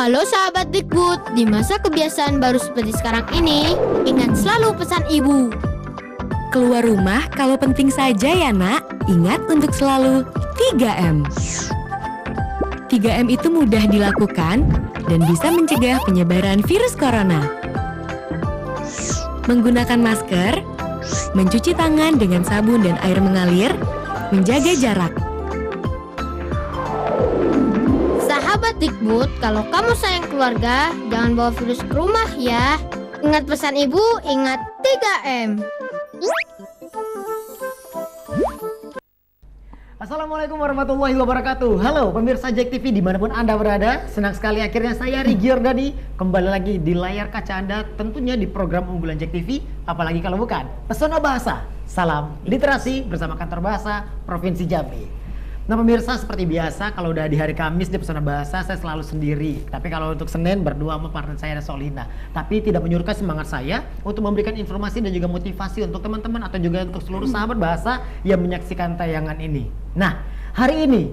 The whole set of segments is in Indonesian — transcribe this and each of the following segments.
Halo sahabat Dikbud, di masa kebiasaan baru seperti sekarang ini, ingat selalu pesan ibu. Keluar rumah kalau penting saja ya nak, ingat untuk selalu 3M. 3M itu mudah dilakukan dan bisa mencegah penyebaran virus corona. Menggunakan masker, mencuci tangan dengan sabun dan air mengalir, menjaga jarak. Sahabat Dikbud, kalau kamu sayang keluarga, jangan bawa virus ke rumah ya. Ingat pesan ibu, ingat 3M. Assalamualaikum warahmatullahi wabarakatuh. Halo pemirsa JEK TV dimanapun Anda berada. Senang sekali akhirnya saya Rigi Yordani kembali lagi di layar kaca Anda, tentunya di program unggulan JEK TV. Apalagi kalau bukan Pesona Bahasa, Salam Literasi bersama Kantor Bahasa Provinsi Jambi. Nah pemirsa, seperti biasa kalau udah di hari Kamis di Pesona Bahasa saya selalu sendiri. Tapi kalau untuk Senin berdua sama partner saya ada Solina. Tapi tidak menyurutkan semangat saya untuk memberikan informasi dan juga motivasi untuk teman-teman atau juga untuk seluruh sahabat bahasa yang menyaksikan tayangan ini. Nah hari ini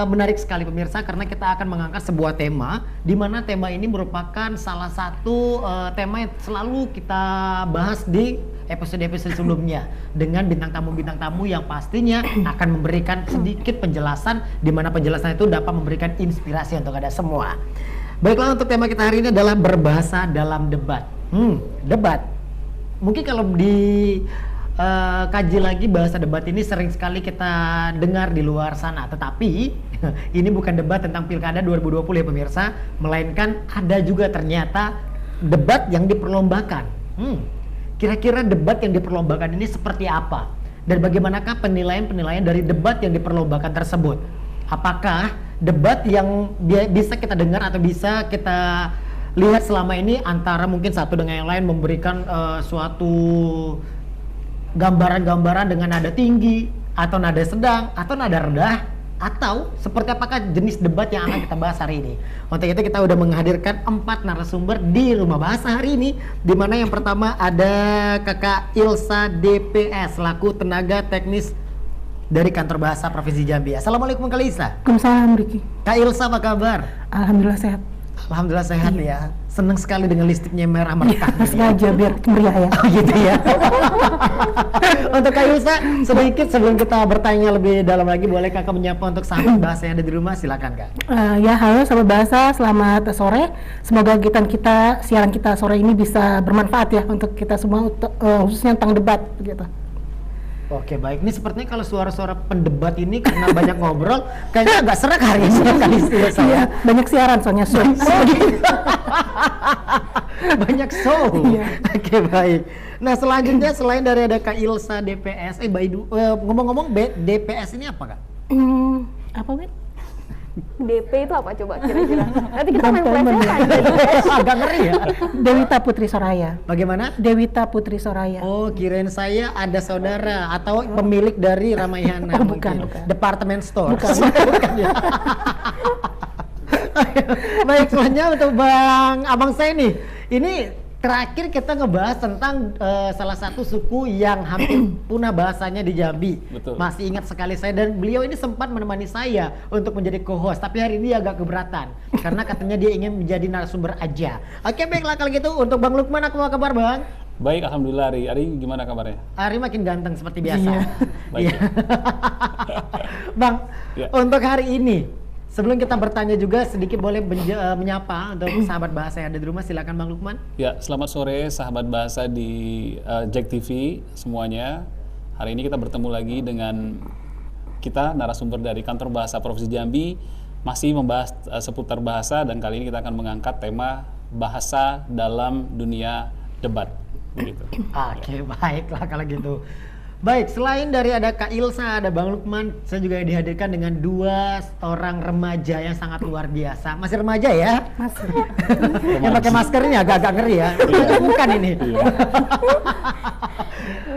menarik sekali pemirsa karena kita akan mengangkat sebuah tema di mana tema ini merupakan salah satu tema yang selalu kita bahas di episode-episode sebelumnya dengan bintang tamu yang pastinya akan memberikan sedikit penjelasan di mana penjelasan itu dapat memberikan inspirasi untuk Anda semua. Baiklah, untuk tema kita hari ini adalah berbahasa dalam debat. Debat. Mungkin kalau kaji lagi bahasa debat ini sering sekali kita dengar di luar sana, tetapi ini bukan debat tentang Pilkada 2020 ya pemirsa, melainkan ada juga ternyata debat yang diperlombakan. Kira-kira debat yang diperlombakan ini seperti apa? Dan bagaimanakah penilaian-penilaian dari debat yang diperlombakan tersebut? Apakah debat yang bisa kita dengar atau bisa kita lihat selama ini antara mungkin satu dengan yang lain memberikan suatu gambaran-gambaran dengan nada tinggi atau nada sedang atau nada rendah, atau seperti apakah jenis debat yang akan kita bahas hari ini? Untuk itu kita udah menghadirkan 4 narasumber di Rumah Bahasa hari ini, di mana yang pertama ada Kakak Ilsa DPS selaku tenaga teknis dari Kantor Bahasa Provinsi Jambi. Assalamualaikum Kak Ilsa. Waalaikumsalam Riki. Kak Ilsa apa kabar? Alhamdulillah sehat. Alhamdulillah sehat ya. Senang sekali dengan listipnya merah merah. Iya, sengaja biar meriah ya. Oh gitu ya. Untuk Kak Ilsa, sedikit sebelum kita bertanya lebih dalam lagi, boleh Kakak menyapa untuk sahabat bahasa yang ada di rumah? Silakan Kak. Ya halo sahabat bahasa, selamat sore. Semoga siaran kita sore ini bisa bermanfaat ya untuk kita semua, khususnya tentang debat begitu. Oke baik, ini sepertinya kalau suara-suara pendebat ini karena banyak ngobrol, kayaknya agak serak hari ini kali saya. Iya, banyak siaran soalnya show. Banyak show. Iya. Oke baik. Nah selanjutnya selain dari ada Kak Ilsa DPS, ngomong-ngomong DPS ini apa Kak? Apa Win? DP itu apa coba kira-kira? Nanti kita main plesetan. Agak ngeri ya. Dewita Putri Soraya. Bagaimana? Dewita Putri Soraya. Oh, kirain saya ada saudara atau pemilik dari Ramayana. Oh, bukan. Department store. Bukan ya. Baik, selanjutnya untuk abang saya nih. Ini terakhir kita ngebahas tentang salah satu suku yang hampir punah bahasanya di Jambi. Betul. Masih ingat sekali saya, dan beliau ini sempat menemani saya untuk menjadi co-host, tapi hari ini agak keberatan karena katanya dia ingin menjadi narasumber aja. Oke, baiklah kalau gitu untuk Bang Lukman, apa kabar Bang? Baik, alhamdulillah Ari. Ari gimana kabarnya? Ari makin ganteng seperti biasa. Iya. Baik. Iya. Bang, Ya. untuk hari ini sebelum kita bertanya juga sedikit boleh menyapa untuk sahabat bahasa yang ada di rumah, silakan Bang Lukman. Ya, selamat sore sahabat bahasa di JEK TV semuanya. Hari ini kita bertemu lagi dengan kita narasumber dari Kantor Bahasa Provinsi Jambi, masih membahas seputar bahasa, dan kali ini kita akan mengangkat tema bahasa dalam dunia debat. Begitu. Oke, baiklah kalau gitu. Baik, selain dari ada Kak Ilsa, ada Bang Lukman, saya juga dihadirkan dengan 2 orang remaja yang sangat luar biasa. Masih remaja ya? Masih. Yang pakai masker ini agak-agak ngeri ya. Bukan ini.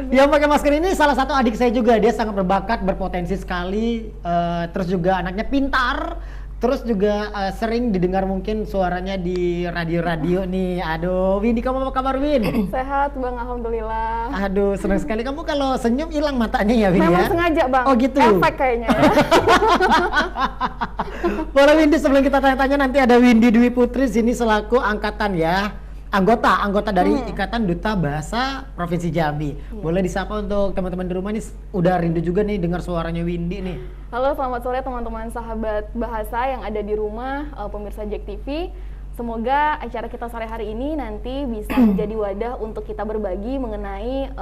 Yang pakai masker ini salah satu adik saya juga. Dia sangat berbakat, berpotensi sekali. Terus juga anaknya pintar, Terus juga sering didengar mungkin suaranya di radio-radio nih. Aduh, Windy, kamu apa kabar, Win? Sehat Bang, alhamdulillah. Aduh, senang sekali. Kamu kalau senyum hilang matanya ya, Win Memang ya? sengaja Bang. Oh gitu. Efek kayaknya ya. Boleh Windy, sebelum kita tanya-tanya, nanti ada Windy Dwi Putri sini selaku angkatan ya. Anggota dari Ikatan Duta Bahasa Provinsi Jambi. Boleh disapa untuk teman-teman di rumah nih, udah rindu juga nih dengar suaranya Windy nih. Halo, selamat sore teman-teman sahabat bahasa yang ada di rumah, pemirsa Jack TV. Semoga acara kita sore hari ini nanti bisa menjadi wadah untuk kita berbagi mengenai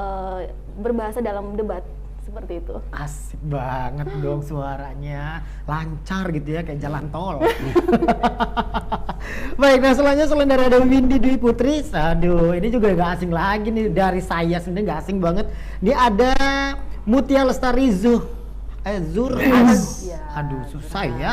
berbahasa dalam debat. Seperti itu. Asik banget dong suaranya, lancar gitu ya kayak jalan tol. Baik, nah selanjutnya selain dari ada Windy Dwi Putri, aduh ini juga gak asing lagi nih dari saya sendiri, gak asing banget. Ini ada Mutia Lestari aduh susah ya.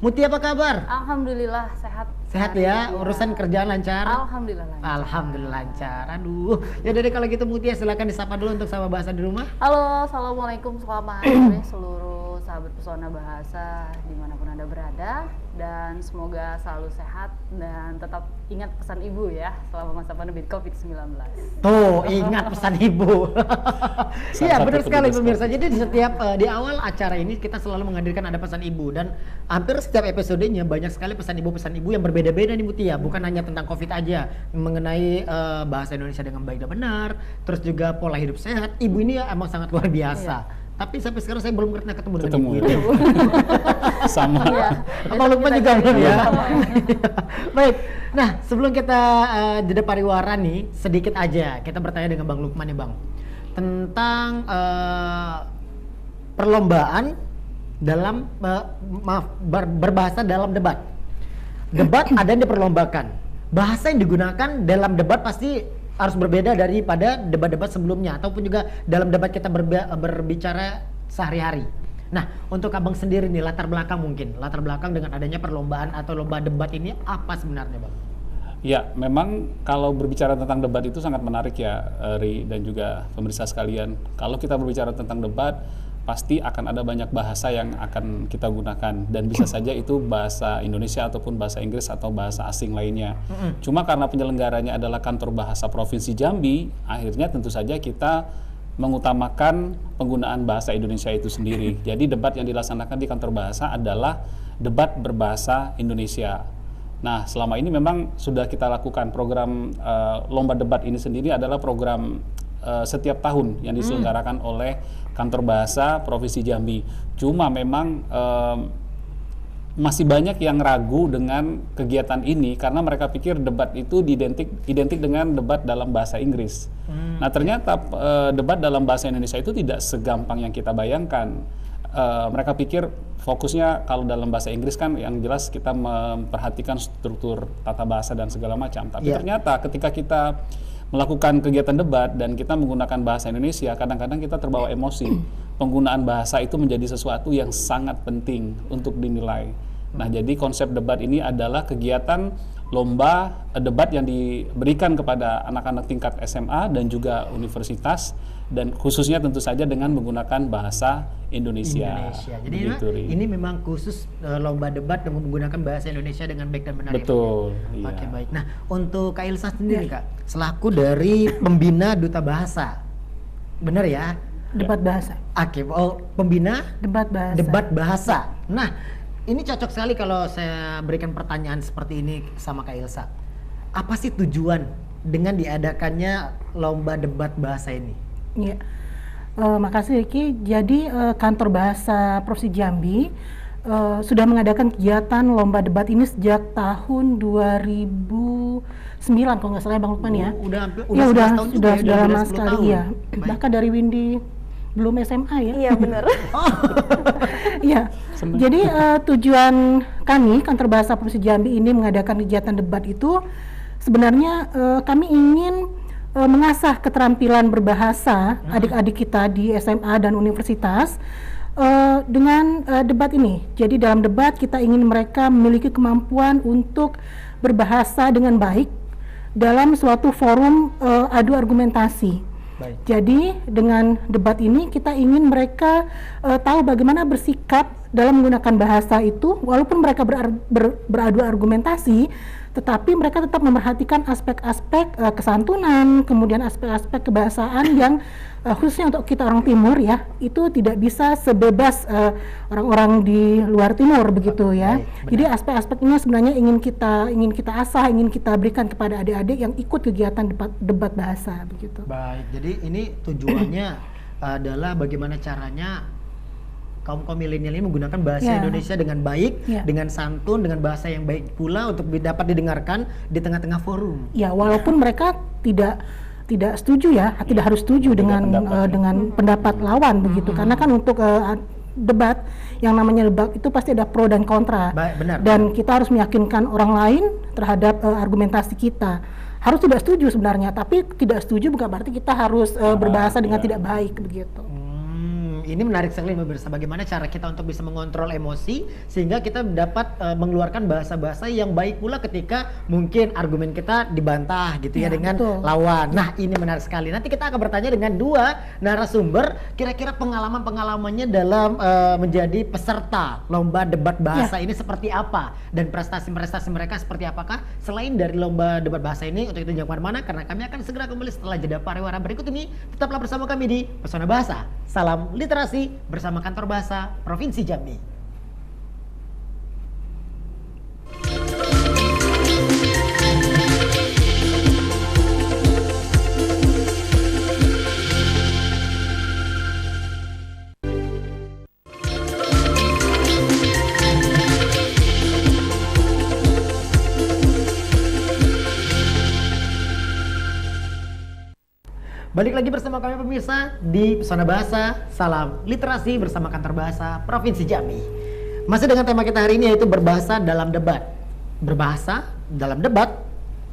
Mutia apa kabar? Alhamdulillah sehat. Sehat ya, urusan kerjaan lancar? Alhamdulillah lancar. Alhamdulillah lancar. Aduh, ya dari kalau gitu Mutia silakan disapa dulu untuk sahabat bahasa di rumah. Halo, assalamualaikum, selamat sore seluruh sahabat pesona bahasa dimanapun anda berada, dan semoga selalu sehat dan tetap ingat pesan ibu ya selama masa pandemi COVID-19. Tuh, ingat pesan ibu. Iya benar sekali pemirsa. Jadi di setiap di awal acara ini kita selalu menghadirkan ada pesan ibu, dan hampir setiap episodenya banyak sekali pesan ibu yang berbeda-beda nih Mutia. Bukan hanya tentang COVID aja, mengenai bahasa Indonesia dengan baik dan benar, terus juga pola hidup sehat. Ibu ini ya emang sangat luar biasa. Iya. Tapi sampai sekarang saya belum pernah ketemu dengan ibu ini. Sama. Iya. Apa Lukman juga belum ya? Baik. Nah, sebelum kita jeda pariwara nih, sedikit aja kita bertanya dengan Bang Lukman nih Bang, tentang perlombaan dalam berbahasa dalam debat. Debat ada yang diperlombakan. Bahasa yang digunakan dalam debat pasti harus berbeda daripada debat-debat sebelumnya, ataupun juga dalam debat kita berbicara sehari-hari. Nah, untuk Abang sendiri nih, latar belakang dengan adanya perlombaan atau lomba debat ini apa sebenarnya Bang? Ya, memang kalau berbicara tentang debat itu sangat menarik ya, Ri dan juga pemirsa sekalian. Kalau kita berbicara tentang debat, pasti akan ada banyak bahasa yang akan kita gunakan, dan bisa saja itu bahasa Indonesia ataupun bahasa Inggris atau bahasa asing lainnya. Cuma karena penyelenggaranya adalah Kantor Bahasa Provinsi Jambi, akhirnya tentu saja kita mengutamakan penggunaan bahasa Indonesia itu sendiri. Jadi debat yang dilaksanakan di Kantor Bahasa adalah debat berbahasa Indonesia. Nah, selama ini memang sudah kita lakukan program lomba debat ini sendiri adalah program setiap tahun yang diselenggarakan oleh Kantor Bahasa Provinsi Jambi. Cuma memang masih banyak yang ragu dengan kegiatan ini karena mereka pikir debat itu identik dengan debat dalam bahasa Inggris. Nah, ternyata debat dalam bahasa Indonesia itu tidak segampang yang kita bayangkan. Mereka pikir fokusnya kalau dalam bahasa Inggris kan yang jelas kita memperhatikan struktur tata bahasa dan segala macam. Tapi ternyata ketika kita melakukan kegiatan debat dan kita menggunakan bahasa Indonesia, kadang-kadang kita terbawa emosi. Penggunaan bahasa itu menjadi sesuatu yang sangat penting untuk dinilai. Nah, jadi konsep debat ini adalah kegiatan lomba debat yang diberikan kepada anak-anak tingkat SMA dan juga universitas, dan khususnya tentu saja dengan menggunakan bahasa Indonesia. Jadi ini memang khusus lomba debat dengan menggunakan bahasa Indonesia dengan baik dan benar. Betul. Ya? Oke, baik. Nah, untuk Kak Ilsa sendiri Kak, selaku dari pembina Duta Bahasa, benar ya? Debat bahasa. Oke, pembina Debat bahasa. Nah, ini cocok sekali kalau saya berikan pertanyaan seperti ini sama Kak Ilsa. Apa sih tujuan dengan diadakannya lomba debat bahasa ini? Iya, makasih Riki. Jadi Kantor Bahasa Provinsi Jambi sudah mengadakan kegiatan lomba debat ini sejak tahun 2009 kalau nggak salah Bang Lukman ya. Udah sudah lama sekali ya. Bahkan dari Windy belum SMA ya. Iya benar. Iya. Jadi tujuan kami Kantor Bahasa Provinsi Jambi ini mengadakan kegiatan debat itu sebenarnya kami ingin mengasah keterampilan berbahasa adik-adik kita di SMA dan universitas dengan debat ini. Jadi dalam debat kita ingin mereka memiliki kemampuan untuk berbahasa dengan baik dalam suatu forum adu argumentasi. Baik. Jadi dengan debat ini kita ingin mereka tahu bagaimana bersikap dalam menggunakan bahasa itu, walaupun mereka beradu argumentasi, tetapi mereka tetap memerhatikan aspek-aspek kesantunan, kemudian aspek-aspek kebahasaan yang khususnya untuk kita orang Timur ya, itu tidak bisa sebebas orang-orang di luar Timur begitu ya. Baik, Jadi aspek-aspek ini sebenarnya ingin kita asah, ingin kita berikan kepada adik-adik yang ikut kegiatan debat bahasa begitu. Baik, jadi ini tujuannya adalah bagaimana caranya kaum milenial ini menggunakan bahasa Ya. Indonesia dengan baik, Ya. dengan santun, dengan bahasa yang baik pula untuk dapat didengarkan di tengah-tengah forum. Ya, walaupun mereka tidak setuju ya, tidak harus setuju dengan pendapat lawan begitu. Karena kan untuk debat, yang namanya debat itu pasti ada pro dan kontra. Baik, benar. Dan kita harus meyakinkan orang lain terhadap argumentasi kita. Harus tidak setuju sebenarnya, tapi tidak setuju bukan berarti kita harus berbahasa dengan tidak baik begitu. Ini menarik sekali pemirsa, bagaimana cara kita untuk bisa mengontrol emosi sehingga kita dapat mengeluarkan bahasa-bahasa yang baik pula ketika mungkin argumen kita dibantah gitu ya, Ya, dengan betul. lawan. Nah, ini menarik sekali. Nanti kita akan bertanya dengan dua narasumber kira-kira pengalaman-pengalamannya dalam menjadi peserta lomba debat bahasa ini seperti apa dan prestasi-prestasi mereka seperti apakah selain dari lomba debat bahasa ini. Untuk itu jangan kemana-mana karena kami akan segera kembali setelah jeda pariwara berikut ini. Tetaplah bersama kami di Pesona Bahasa. Salam literasi bersama Kantor Bahasa Provinsi Jambi. Balik lagi bersama kami pemirsa di Pesona Bahasa, Salam Literasi bersama Kantor Bahasa Provinsi Jambi. Masih dengan tema kita hari ini yaitu berbahasa dalam debat. Berbahasa dalam debat,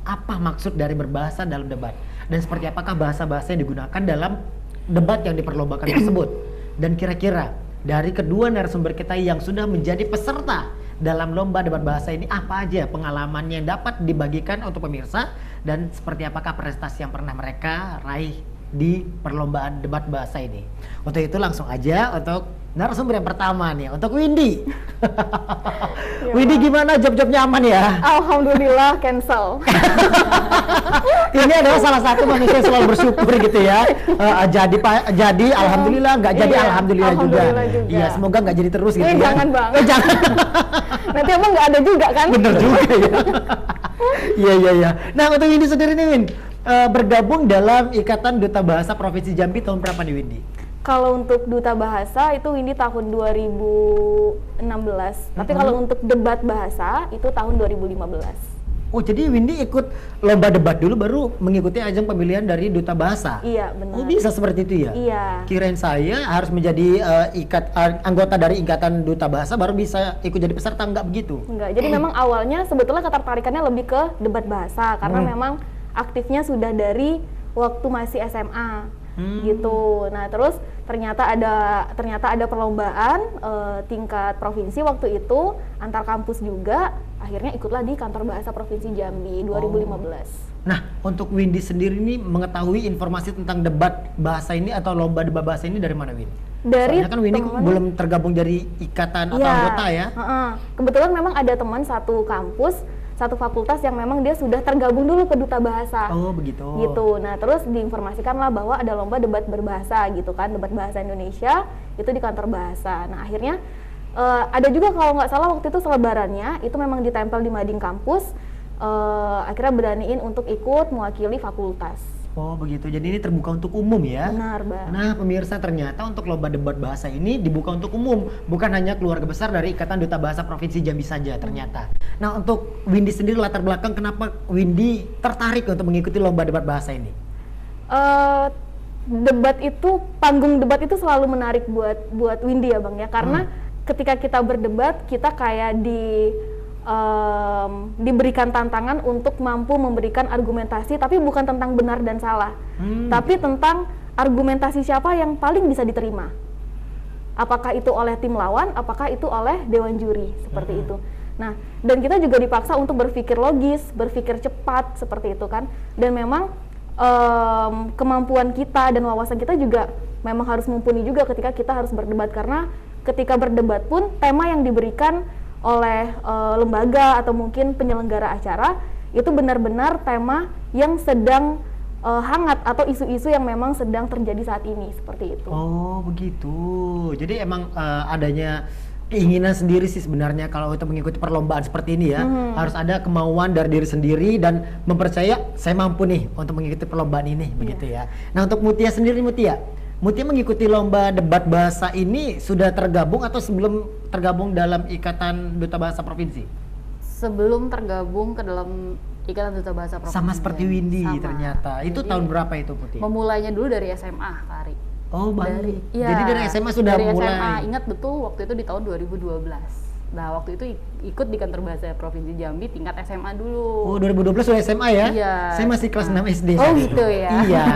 apa maksud dari berbahasa dalam debat? Dan seperti apakah bahasa-bahasa yang digunakan dalam debat yang diperlombakan tersebut? Dan kira-kira dari kedua narasumber kita yang sudah menjadi peserta dalam lomba debat bahasa ini, apa aja pengalamannya yang dapat dibagikan untuk pemirsa dan seperti apakah prestasi yang pernah mereka raih di perlombaan debat bahasa ini. Untuk itu langsung aja untuk narasumber yang pertama nih, untuk Windy. Windy, gimana, job-jobnya aman ya? Alhamdulillah cancel. Ini adalah salah satu manusia yang selalu bersyukur gitu ya. Jadi alhamdulillah, nggak jadi Iya, alhamdulillah juga. alhamdulillah juga. Iya, semoga nggak jadi terus gitu ya. Jangan banget. Jangan. Nanti emang nggak ada juga kan? Bener juga ya. Iya. Nah, untuk Windy sendiri nih Win, bergabung dalam Ikatan Duta Bahasa Provinsi Jambi tahun berapa nih Windy? Kalau untuk duta bahasa itu ini tahun 2016. Tapi kalau untuk debat bahasa itu tahun 2015. Oh, jadi Windy ikut lomba debat dulu baru mengikuti ajang pemilihan dari Duta Bahasa? Iya, benar. Oh, bisa seperti itu ya? Iya. Kirain saya harus menjadi anggota dari Ikatan Duta Bahasa baru bisa ikut jadi peserta, enggak begitu? Enggak. Jadi memang awalnya sebetulnya ketertarikannya lebih ke debat bahasa karena memang aktifnya sudah dari waktu masih SMA. Gitu. Nah, terus ternyata ada perlombaan tingkat provinsi waktu itu antar kampus juga, akhirnya ikutlah di Kantor Bahasa Provinsi Jambi 2015. Nah, untuk Windy sendiri ini mengetahui informasi tentang debat bahasa ini atau lomba debat bahasa ini dari mana, Win? Dari Soalnya kan Windy teman- belum tergabung dari ikatan atau Iya, anggota ya? Kebetulan memang ada teman satu kampus, satu fakultas yang memang dia sudah tergabung dulu ke Duta Bahasa. Oh, begitu. Gitu. Nah, terus diinformasikanlah bahwa ada lomba debat berbahasa gitu kan, debat bahasa Indonesia itu di Kantor Bahasa. Nah, akhirnya ada juga kalau nggak salah waktu itu selebarannya itu memang ditempel di mading kampus. Akhirnya beraniin untuk ikut mewakili fakultas. Oh, begitu. Jadi ini terbuka untuk umum ya? Benar, Bang. Nah, pemirsa, ternyata untuk lomba debat bahasa ini dibuka untuk umum, bukan hanya keluarga besar dari Ikatan Duta Bahasa Provinsi Jambi saja ternyata. Nah, untuk Windy sendiri latar belakang kenapa Windy tertarik untuk mengikuti lomba debat bahasa ini? Panggung debat itu selalu menarik buat Windy ya Bang ya, karena ketika kita berdebat kita kayak diberikan tantangan untuk mampu memberikan argumentasi, tapi bukan tentang benar dan salah, tapi tentang argumentasi siapa yang paling bisa diterima. Apakah itu oleh tim lawan, apakah itu oleh dewan juri, seperti itu. Nah, dan kita juga dipaksa untuk berpikir logis, berpikir cepat, seperti itu kan. Dan memang kemampuan kita dan wawasan kita juga memang harus mumpuni juga ketika kita harus berdebat, karena ketika berdebat pun tema yang diberikan oleh lembaga atau mungkin penyelenggara acara itu benar-benar tema yang sedang hangat atau isu-isu yang memang sedang terjadi saat ini, seperti itu. Oh begitu. Jadi emang adanya keinginan sendiri sih sebenarnya kalau untuk mengikuti perlombaan seperti ini ya. Harus ada kemauan dari diri sendiri dan mempercaya saya mampu nih untuk mengikuti perlombaan ini, begitu ya. Nah untuk Mutia sendiri, Mutia mengikuti lomba debat bahasa ini sudah tergabung atau sebelum tergabung dalam Ikatan Duta Bahasa Provinsi? Sebelum tergabung ke dalam Ikatan Duta Bahasa Provinsi. Sama seperti Windy Sama. ternyata. Itu Jadi, tahun berapa itu, Mutia? Memulainya dulu dari SMA, Kak Ari. Oh baik. Iya, Jadi dari SMA sudah dari mulai. SMA, ingat betul waktu itu di tahun 2012. Nah waktu itu ikut di Kantor Bahasa Provinsi Jambi tingkat SMA dulu. Oh 2012 sudah SMA ya? Iya. Saya masih kelas 6 SD. Oh gitu ya. Iya.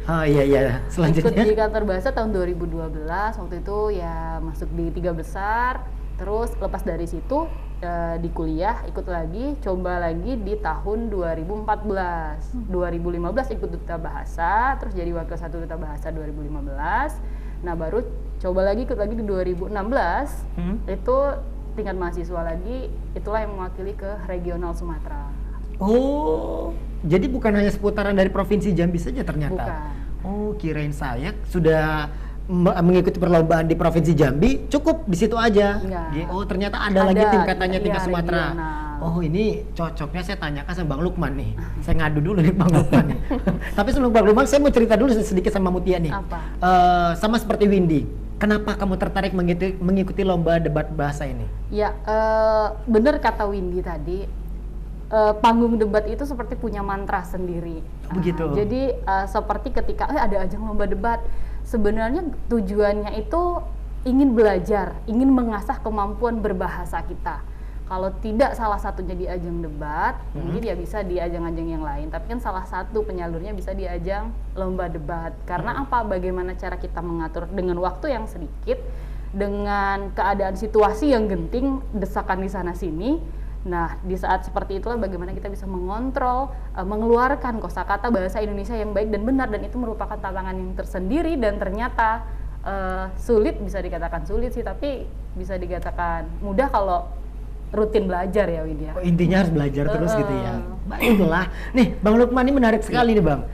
Oh iya. Ikut Selanjutnya. di Kantor Bahasa tahun 2012, waktu itu ya masuk di 3 besar. Terus lepas dari situ di kuliah ikut lagi, coba lagi di tahun 2014. 2015 ikut Duta Bahasa, terus jadi Wakil 1 Duta Bahasa 2015. Nah baru coba lagi ikut lagi di 2016, itu tingkat mahasiswa lagi, itulah yang mewakili ke regional Sumatera. Oh, jadi bukan hanya seputaran dari Provinsi Jambi saja ternyata? Bukan. Oh, kirain saya sudah mengikuti perlombaan di Provinsi Jambi, cukup di situ aja. Enggak. Oh, ternyata ada lagi tingkatannya iya, tingkat Sumatera. regional. Oh, ini cocoknya saya tanyakan sama Bang Lukman nih. Saya ngadu dulu nih Bang Lukman nih. Tapi sebelum Bang Lukman, saya mau cerita dulu sedikit sama Mutia nih. Apa? Sama seperti Windy, kenapa kamu tertarik mengikuti lomba debat bahasa ini? Ya, bener kata Windy tadi, panggung debat itu seperti punya mantra sendiri. Begitu. Jadi seperti ketika ada ajang lomba debat, sebenarnya tujuannya itu ingin belajar, ingin mengasah kemampuan berbahasa kita. Kalau tidak salah satunya di ajang debat, mungkin ya bisa di ajang-ajang yang lain. Tapi kan salah satu penyalurnya bisa di ajang lomba debat. Karena apa? Bagaimana cara kita mengatur dengan waktu yang sedikit, dengan keadaan situasi yang genting, desakan di sana sini. Nah, di saat seperti itulah bagaimana kita bisa mengontrol, mengeluarkan kosakata bahasa Indonesia yang baik dan benar, dan itu merupakan tantangan yang tersendiri dan ternyata sulit, bisa dikatakan sulit sih, tapi bisa dikatakan mudah kalau rutin belajar ya Widya. Oh, intinya harus belajar terus gitu ya. Baiklah. Nih, Bang Lukman ini menarik sekali nih Bang.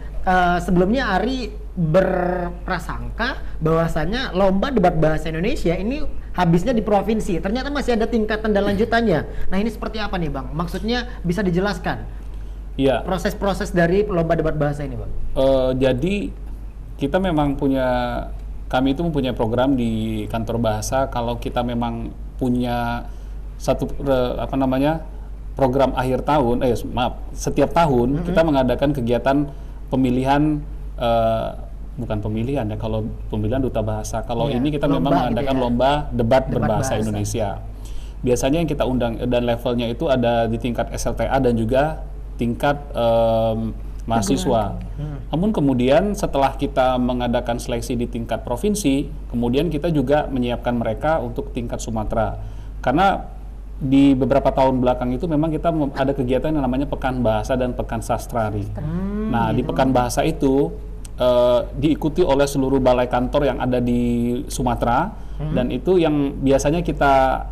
Sebelumnya Ari berprasangka bahwasanya lomba debat bahasa Indonesia ini habisnya di provinsi. Ternyata masih ada tingkatan dan lanjutannya. Nah, ini seperti apa nih Bang? Maksudnya bisa dijelaskan? Iya. Proses-proses dari lomba debat bahasa ini Bang. Jadi kita memang kami itu mempunyai program di Kantor Bahasa. Kalau kita memang punya satu program akhir tahun, setiap tahun kita mengadakan kegiatan pemilihan, bukan pemilihan ya, kalau pemilihan duta bahasa. Kalau ini kita memang mengadakan gitu ya, lomba debat berbahasa bahasa Indonesia. Biasanya yang kita undang dan levelnya itu ada di tingkat SLTA dan juga tingkat mahasiswa. Namun kemudian setelah kita mengadakan seleksi di tingkat provinsi, kemudian kita juga menyiapkan mereka untuk tingkat Sumatera. Karena di beberapa tahun belakang itu memang kita ada kegiatan yang namanya Pekan Bahasa dan Pekan Sastrari. Nah, di Pekan Bahasa itu diikuti oleh seluruh balai kantor yang ada di Sumatera, dan itu yang biasanya kita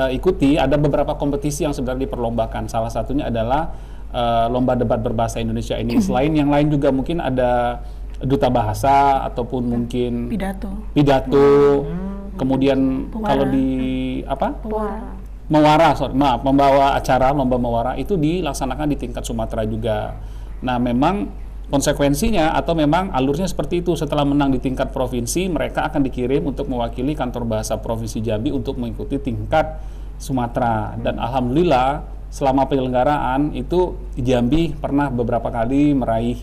ikuti. Ada beberapa kompetisi yang sebenarnya diperlombakan. Salah satunya adalah lomba debat berbahasa Indonesia ini. Selain yang lain juga mungkin ada duta bahasa ataupun mungkin pidato. Kemudian kalau di membawa acara lomba mewara itu dilaksanakan di tingkat Sumatera juga. Nah, memang konsekuensinya atau memang alurnya seperti itu. Setelah menang di tingkat provinsi, mereka akan dikirim untuk mewakili Kantor Bahasa Provinsi Jambi untuk mengikuti tingkat Sumatera. Dan alhamdulillah selama penyelenggaraan itu Jambi pernah beberapa kali meraih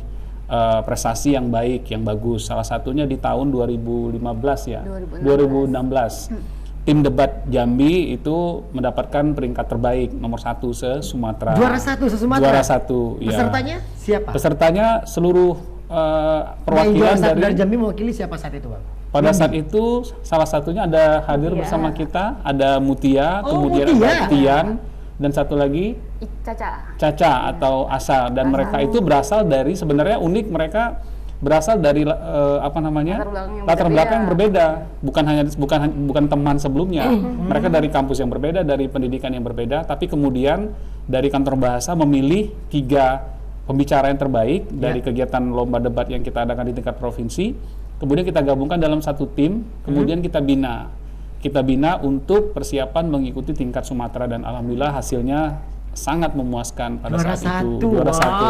prestasi yang baik, yang bagus. Salah satunya di tahun 2015 ya, 2016. Tim debat Jambi itu mendapatkan peringkat terbaik nomor 1 se-Sumatera. Juara 1 se-Sumatera? Juara 1, ya. Pesertanya siapa? Pesertanya seluruh perwakilan dari Jambi mewakili siapa saat itu Bang? Pada saat itu salah satunya ada hadir bersama kita, ada Mutia, kemudian ada Tian, dan satu lagi Caca. Caca atau Asa, dan mereka itu berasal dari, sebenarnya unik, mereka berasal dari latar belakang yang berbeda, bukan teman sebelumnya. Mereka dari kampus yang berbeda, dari pendidikan yang berbeda, tapi kemudian dari kantor bahasa memilih 3 pembicara yang terbaik dari kegiatan lomba debat yang kita adakan di tingkat provinsi. Kemudian kita gabungkan dalam satu tim, kemudian kita bina untuk persiapan mengikuti tingkat Sumatera, dan alhamdulillah hasilnya sangat memuaskan pada Juara saat itu. satu. Juara satu.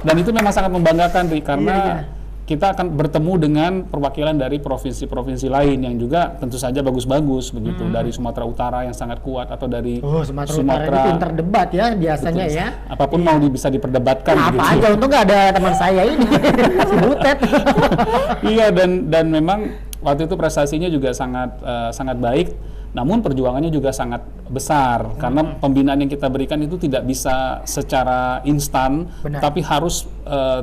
Dan itu memang sangat membanggakan, Ri, karena kita akan bertemu dengan perwakilan dari provinsi-provinsi lain yang juga tentu saja bagus-bagus begitu, dari Sumatera Utara yang sangat kuat, atau dari Sumatera Utara ini pinter debat ya biasanya. Betul. Ya. Apapun mau bisa diperdebatkan Apa gitu. aja, untung nggak ada teman saya ini si Butet. Iya, dan memang waktu itu prestasinya juga sangat baik. Namun perjuangannya juga sangat besar, karena pembinaan yang kita berikan itu tidak bisa secara instan, tapi harus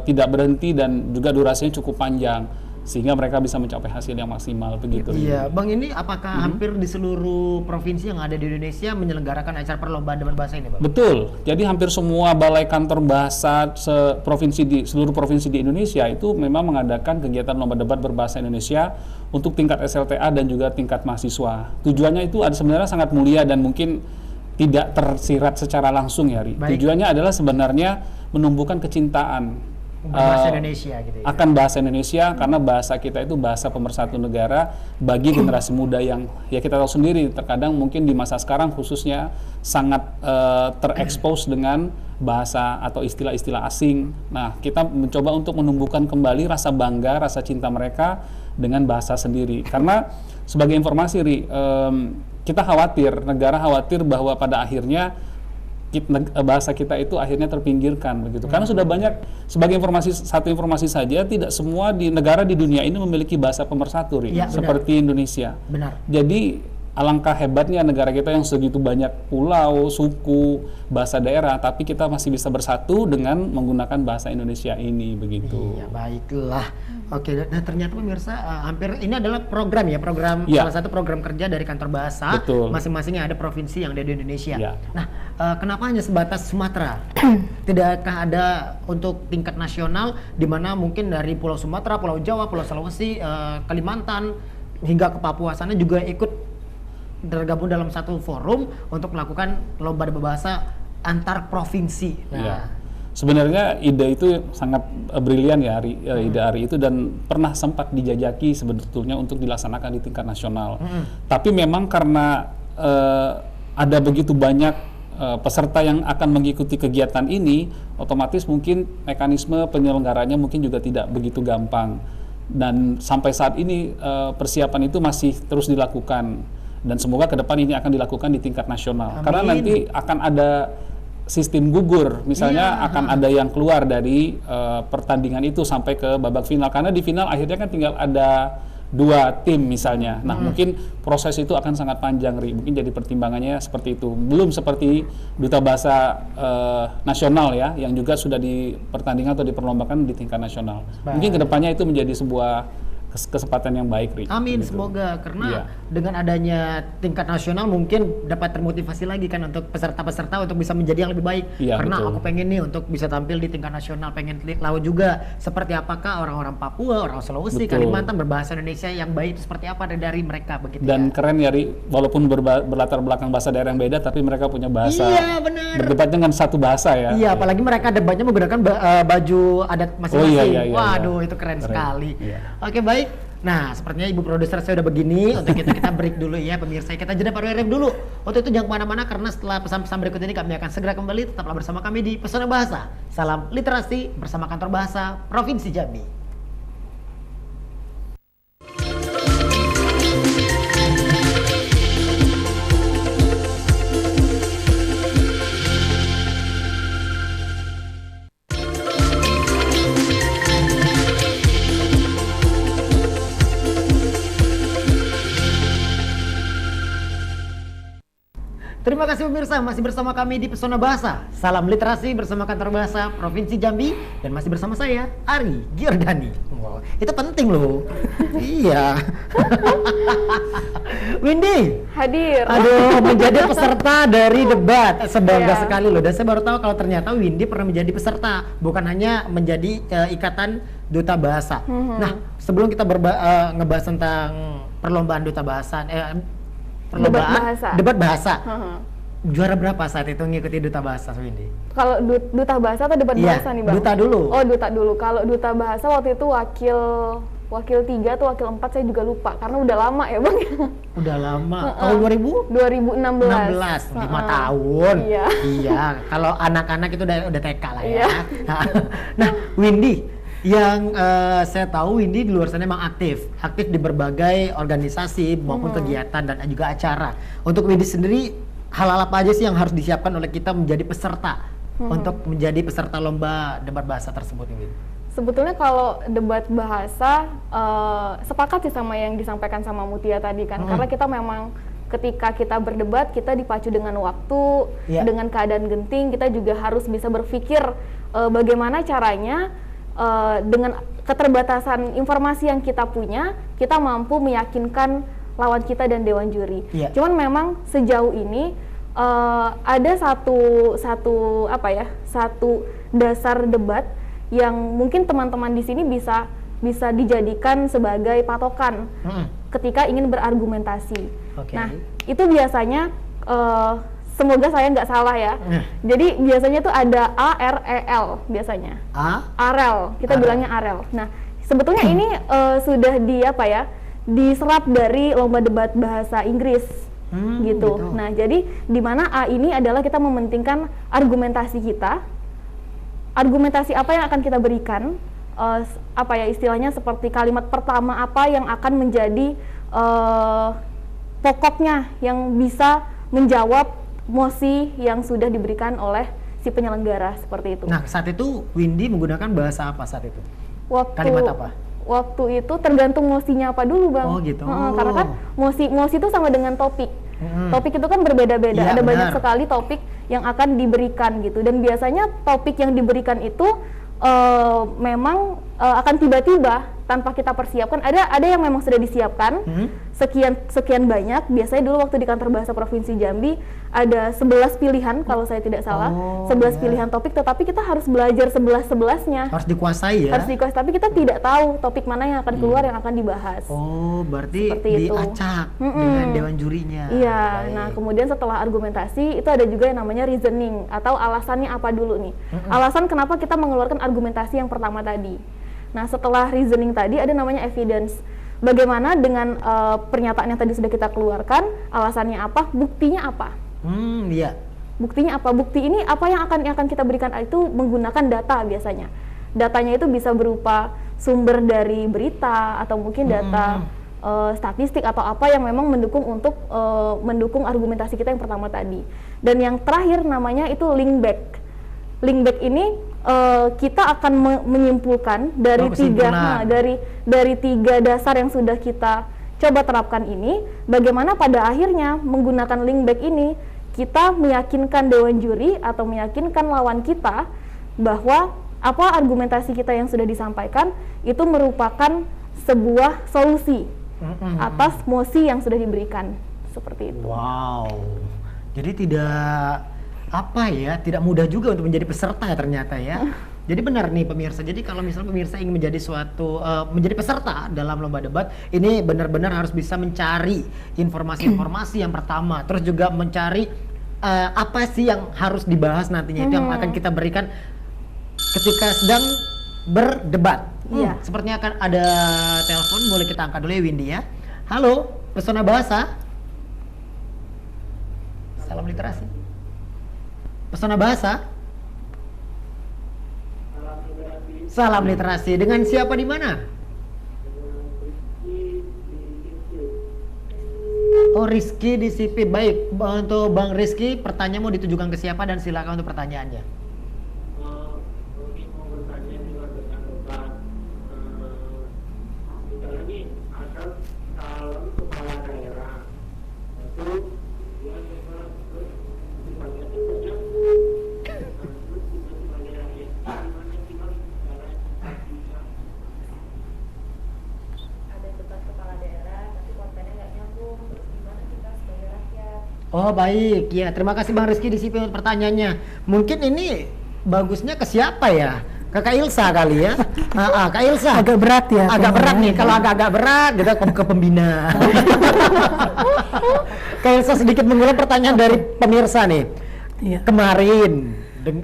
tidak berhenti, dan juga durasinya cukup panjang, sehingga mereka bisa mencapai hasil yang maksimal begitu. Iya, Bang, ini apakah hampir di seluruh provinsi yang ada di Indonesia menyelenggarakan acara perlombaan debat bahasa ini, Bang? Betul. Jadi hampir semua balai kantor bahasa seluruh provinsi di Indonesia itu memang mengadakan kegiatan lomba debat berbahasa Indonesia untuk tingkat SLTA dan juga tingkat mahasiswa. Tujuannya itu sebenarnya sangat mulia dan mungkin tidak tersirat secara langsung ya, Ri. Tujuannya adalah sebenarnya menumbuhkan kecintaan bahasa Indonesia gitu ya. Akan bahasa Indonesia, karena bahasa kita itu bahasa pemersatu negara bagi generasi muda yang ya kita tahu sendiri, terkadang mungkin di masa sekarang khususnya sangat terekspos dengan bahasa atau istilah-istilah asing. Nah, kita mencoba untuk menumbuhkan kembali rasa bangga, rasa cinta mereka dengan bahasa sendiri. Karena sebagai informasi, Ri, kita khawatir, negara khawatir bahwa pada akhirnya bahasa kita itu akhirnya terpinggirkan begitu. Karena sudah banyak, sebagai satu informasi saja, tidak semua di negara di dunia ini memiliki bahasa pemersatu, Ri, seperti Indonesia. Benar. Jadi alangkah hebatnya negara kita yang segitu banyak pulau, suku, bahasa daerah, tapi kita masih bisa bersatu dengan menggunakan bahasa Indonesia ini begitu. Iya, baiklah. Oke, nah ternyata pemirsa hampir ini adalah program salah satu program kerja dari kantor bahasa masing-masing yang ada provinsi yang ada di Indonesia. Ya. Nah, kenapa hanya sebatas Sumatera? Tidakkah ada untuk tingkat nasional di mana mungkin dari Pulau Sumatera, Pulau Jawa, Pulau Sulawesi, Kalimantan hingga ke Papua sana juga ikut tergabung dalam satu forum untuk melakukan lomba debat bahasa antar provinsi. Nah, sebenarnya ide itu sangat brilian ya, ide Ari itu, dan pernah sempat dijajaki sebetulnya untuk dilaksanakan di tingkat nasional. Tapi memang karena ada begitu banyak peserta yang akan mengikuti kegiatan ini, otomatis mungkin mekanisme penyelenggaranya mungkin juga tidak begitu gampang. Dan sampai saat ini persiapan itu masih terus dilakukan. Dan semoga ke depan ini akan dilakukan di tingkat nasional. Amin. Karena nanti akan ada sistem gugur, misalnya akan ada yang keluar dari pertandingan itu sampai ke babak final. Karena di final akhirnya kan tinggal ada 2 tim misalnya. Nah, mungkin proses itu akan sangat panjang, Ri. Mungkin jadi pertimbangannya seperti itu. Belum seperti duta bahasa nasional ya, yang juga sudah dipertandingkan atau diperlombakan di tingkat nasional. Mungkin kedepannya itu menjadi sebuah kesempatan yang baik, Ri. Amin, gitu. semoga, karena dengan adanya tingkat nasional mungkin dapat termotivasi lagi kan untuk peserta-peserta untuk bisa menjadi yang lebih baik. Karena aku pengen nih untuk bisa tampil di tingkat nasional, pengen tahu juga seperti apakah orang-orang Papua, orang Sulawesi, Kalimantan berbahasa Indonesia yang baik itu seperti apa dari mereka begitu. Dan keren ya, Ri, walaupun berlatar belakang bahasa daerah yang beda, tapi mereka punya bahasa. Iya, benar. Berdebat dengan satu bahasa ya. Iya, apalagi mereka debatnya menggunakan baju adat masing-masing. Waduh, itu keren sekali. Oke, baik. Nah, sepertinya Ibu Produser saya udah begini. Untuk itu kita break dulu ya pemirsa. Kita jeda pariwara dulu. Untuk itu jangan kemana-mana, karena setelah pesan-pesan berikut ini kami akan segera kembali. Tetaplah bersama kami di Pesona Bahasa. Salam literasi bersama Kantor Bahasa Provinsi Jambi. Terima Terima kasih pemirsa, masih bersama kami di Pesona Bahasa. Salam literasi bersama Kantor Bahasa Provinsi Jambi dan masih bersama saya Ari Giordani. Wow, itu penting loh. Iya. Windy, Hadir. aduh, menjadi peserta dari debat sebangga Iya. sekali loh. Dan saya baru tahu kalau ternyata Windy pernah menjadi peserta, bukan hanya menjadi ikatan duta bahasa. Nah, sebelum kita ngebahas tentang perlombaan duta bahasa, debat bahasa. Juara berapa saat itu ngikuti duta bahasa, Windy? Kalau duta bahasa atau debat Iya, bahasa nih Bang? duta dulu. Oh, duta dulu. Kalau duta bahasa waktu itu wakil 3 atau wakil 4 saya juga lupa karena udah lama ya Bang. Udah lama. Tahun 2016, 2016. 5 tahun. Iya. Iya, kalau anak-anak itu udah TK lah ya. Iya. Nah, Windy, yang saya tahu Windy di luar sana memang aktif di berbagai organisasi maupun kegiatan dan juga acara. Untuk Windy sendiri, hal-hal apa aja sih yang harus disiapkan oleh kita menjadi peserta untuk menjadi peserta lomba debat bahasa tersebut, Windy? Sebetulnya kalau debat bahasa sepakat sih sama yang disampaikan sama Mutia tadi kan, karena kita memang ketika kita berdebat kita dipacu dengan waktu, dengan keadaan genting, kita juga harus bisa berpikir bagaimana caranya dengan keterbatasan informasi yang kita punya, kita mampu meyakinkan lawan kita dan dewan juri. Cuman memang sejauh ini ada satu dasar debat yang mungkin teman-teman di sini bisa dijadikan sebagai patokan ketika ingin berargumentasi. Nah, itu biasanya semoga saya nggak salah ya. Jadi biasanya tuh ada AREL biasanya. AREL, kita bilangnya AREL. Nah, sebetulnya ini sudah diserap dari lomba debat bahasa Inggris. Gitu. Nah, jadi di mana A ini adalah kita mementingkan argumentasi kita. Argumentasi apa yang akan kita berikan? Istilahnya seperti kalimat pertama apa yang akan menjadi pokoknya yang bisa menjawab mosi yang sudah diberikan oleh si penyelenggara, seperti itu. Nah, saat itu Windy menggunakan bahasa apa saat itu? Kalimat apa? Waktu itu tergantung mosinya apa dulu, Bang. Oh gitu. Karena kan mosi itu sama dengan topik. Topik itu kan berbeda-beda. Iya, ada benar. banyak sekali topik yang akan diberikan gitu. Dan biasanya topik yang diberikan itu memang akan tiba-tiba tanpa kita persiapkan. Ada yang memang sudah disiapkan. Sekian banyak. Biasanya dulu waktu di Kantor Bahasa Provinsi Jambi ada 11 pilihan kalau saya tidak salah. 11 pilihan topik, tetapi kita harus belajar 11-11-nya. Harus dikuasai ya? Harus dikuasai, tapi kita tidak tahu topik mana yang akan keluar yang akan dibahas. Oh, berarti Seperti itu. diacak dengan dewan jurinya. Iya, Baik. nah kemudian setelah argumentasi itu ada juga yang namanya reasoning atau alasannya apa dulu nih. Alasan kenapa kita mengeluarkan argumentasi yang pertama tadi. Nah, setelah reasoning tadi ada namanya evidence. Bagaimana dengan pernyataan yang tadi sudah kita keluarkan, alasannya apa, buktinya apa? Iya. Buktinya apa? Bukti ini apa yang akan kita berikan itu menggunakan data biasanya. Datanya itu bisa berupa sumber dari berita atau mungkin data statistik atau apa yang memang mendukung argumentasi kita yang pertama tadi. Dan yang terakhir namanya itu link back. Link back ini kita akan menyimpulkan dari dari tiga dasar yang sudah kita coba terapkan ini, bagaimana pada akhirnya menggunakan link back ini kita meyakinkan dewan juri atau meyakinkan lawan kita bahwa apa argumentasi kita yang sudah disampaikan itu merupakan sebuah solusi atas mosi yang sudah diberikan, seperti itu. Wow. Jadi tidak mudah juga untuk menjadi peserta ya ternyata ya. Jadi benar nih pemirsa. Jadi kalau misalnya pemirsa ingin menjadi menjadi peserta dalam lomba debat, ini benar-benar harus bisa mencari informasi-informasi yang pertama, terus juga mencari apa sih yang harus dibahas nantinya itu yang akan kita berikan ketika sedang berdebat. Sepertinya akan ada telepon, boleh kita angkat dulu ya Windy ya. Halo, Pesona Bahasa. Salam literasi. Pesona Bahasa. Salam literasi. Dengan siapa di mana? Oh, Rizky di CP. Baik, untuk Bang Rizky, pertanyaan mau ditujukan ke siapa dan silakan untuk pertanyaannya. Oh baik, ya terima kasih Bang Rizky di sini untuk pertanyaannya. Mungkin ini bagusnya ke siapa ya? Ke Kak Ilsa kali ya? Kak Ilsa. Agak berat ya. Agak berat nih, kalau agak berat gitu ke pembina. Kak Ilsa sedikit mengulang pertanyaan dari pemirsa nih. Iya. Kemarin,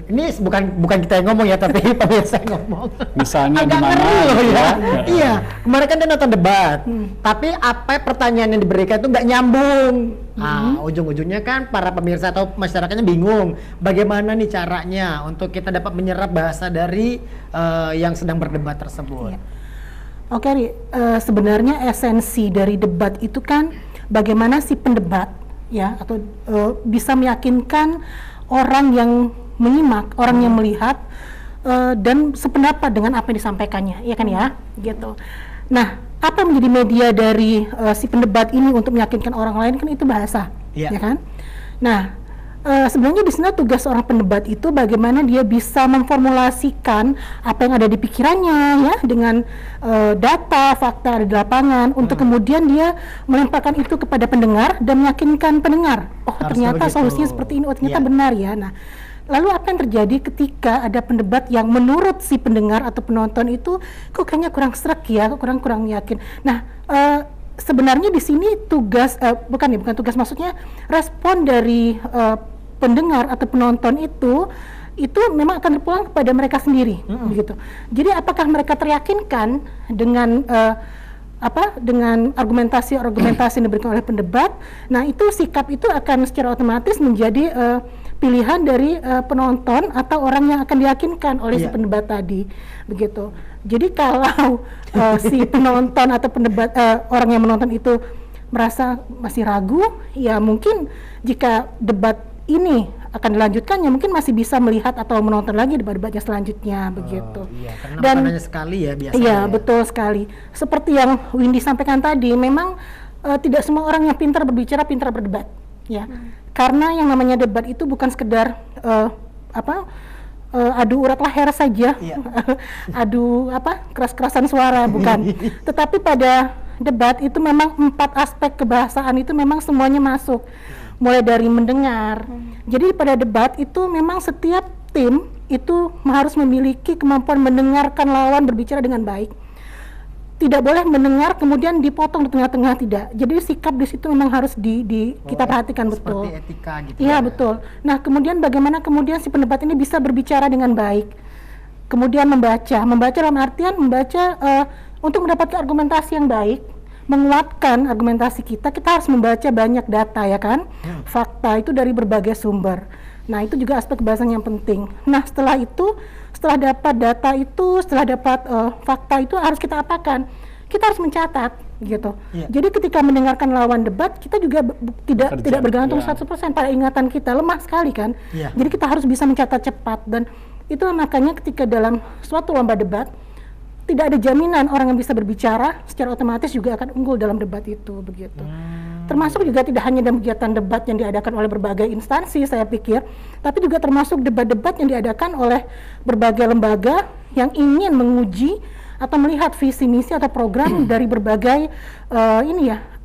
ini bukan kita yang ngomong ya, tapi pemirsa yang ngomong. Misalnya Agak gimana ngeri loh gitu ya. ya. Iya, kemarin kan dia nonton debat, tapi apa pertanyaan yang diberikan itu nggak nyambung. Ujung-ujungnya kan para pemirsa atau masyarakatnya bingung. Bagaimana nih caranya untuk kita dapat menyerap bahasa dari yang sedang berdebat tersebut. Iya. Oke, Ri, sebenarnya esensi dari debat itu kan bagaimana si pendebat ya atau bisa meyakinkan orang yang menyimak, orang yang melihat dan sependapat dengan apa yang disampaikannya, ya kan ya, gitu. Nah, apa yang menjadi media dari si pendebat ini untuk meyakinkan orang lain kan itu bahasa, Iya. ya kan? Nah, sebenarnya di sana tugas seorang pendebat itu bagaimana dia bisa memformulasikan apa yang ada di pikirannya ya dengan data, fakta di lapangan untuk kemudian dia melemparkan itu kepada pendengar dan meyakinkan pendengar. Oh, Harus ternyata begitu. solusinya seperti ini, oh ternyata Iya. benar ya. Nah, lalu apa yang terjadi ketika ada pendebat yang menurut si pendengar atau penonton itu kok kayaknya kurang serak ya, kok kurang yakin. Nah, sebenarnya di sini tugas bukan tugas, maksudnya respon dari pendengar atau penonton itu memang akan terpulang kepada mereka sendiri, begitu. Jadi apakah mereka teryakinkan dengan dengan argumentasi yang diberikan oleh pendebat? Nah, itu sikap itu akan secara otomatis menjadi pilihan dari penonton atau orang yang akan diyakinkan oleh si pendebat tadi, begitu. Jadi kalau si penonton atau pendebat orang yang menonton itu merasa masih ragu, ya mungkin jika debat ini akan dilanjutkan, ya mungkin masih bisa melihat atau menonton lagi debat-debatnya selanjutnya, begitu. Iya, karena Dan bukan hanya sekali ya biasanya. iya, ya. betul sekali. Seperti yang Windy sampaikan tadi, memang tidak semua orang yang pintar berbicara pintar berdebat, ya. Karena yang namanya debat itu bukan sekedar adu urat leher saja, Iya. adu keras-kerasan suara, bukan. Tetapi pada debat itu memang 4 aspek kebahasaan itu memang semuanya masuk, mulai dari mendengar. Jadi pada debat itu memang setiap tim itu harus memiliki kemampuan mendengarkan lawan berbicara dengan baik. Tidak boleh mendengar kemudian dipotong di tengah-tengah, tidak. Jadi sikap di situ memang harus kita perhatikan betul. Seperti etika gitu. Iya, ya. betul. Nah, kemudian bagaimana kemudian si pendebat ini bisa berbicara dengan baik. Kemudian membaca dalam artian membaca untuk mendapatkan argumentasi yang baik, menguatkan argumentasi kita harus membaca banyak data, ya kan? Fakta itu dari berbagai sumber. Nah, itu juga aspek kebahasan yang penting. Nah, setelah dapat data itu, setelah dapat fakta itu harus kita apakan? Kita harus mencatat, gitu. Iya. Jadi ketika mendengarkan lawan debat, kita juga tidak bergantung ya. 100% pada ingatan kita, lemah sekali kan. Iya. Jadi kita harus bisa mencatat cepat, dan itu makanya ketika dalam suatu lomba debat tidak ada jaminan orang yang bisa berbicara secara otomatis juga akan unggul dalam debat itu, begitu. Termasuk juga tidak hanya dalam kegiatan debat yang diadakan oleh berbagai instansi, saya pikir, tapi juga termasuk debat-debat yang diadakan oleh berbagai lembaga yang ingin menguji atau melihat visi misi atau program dari berbagai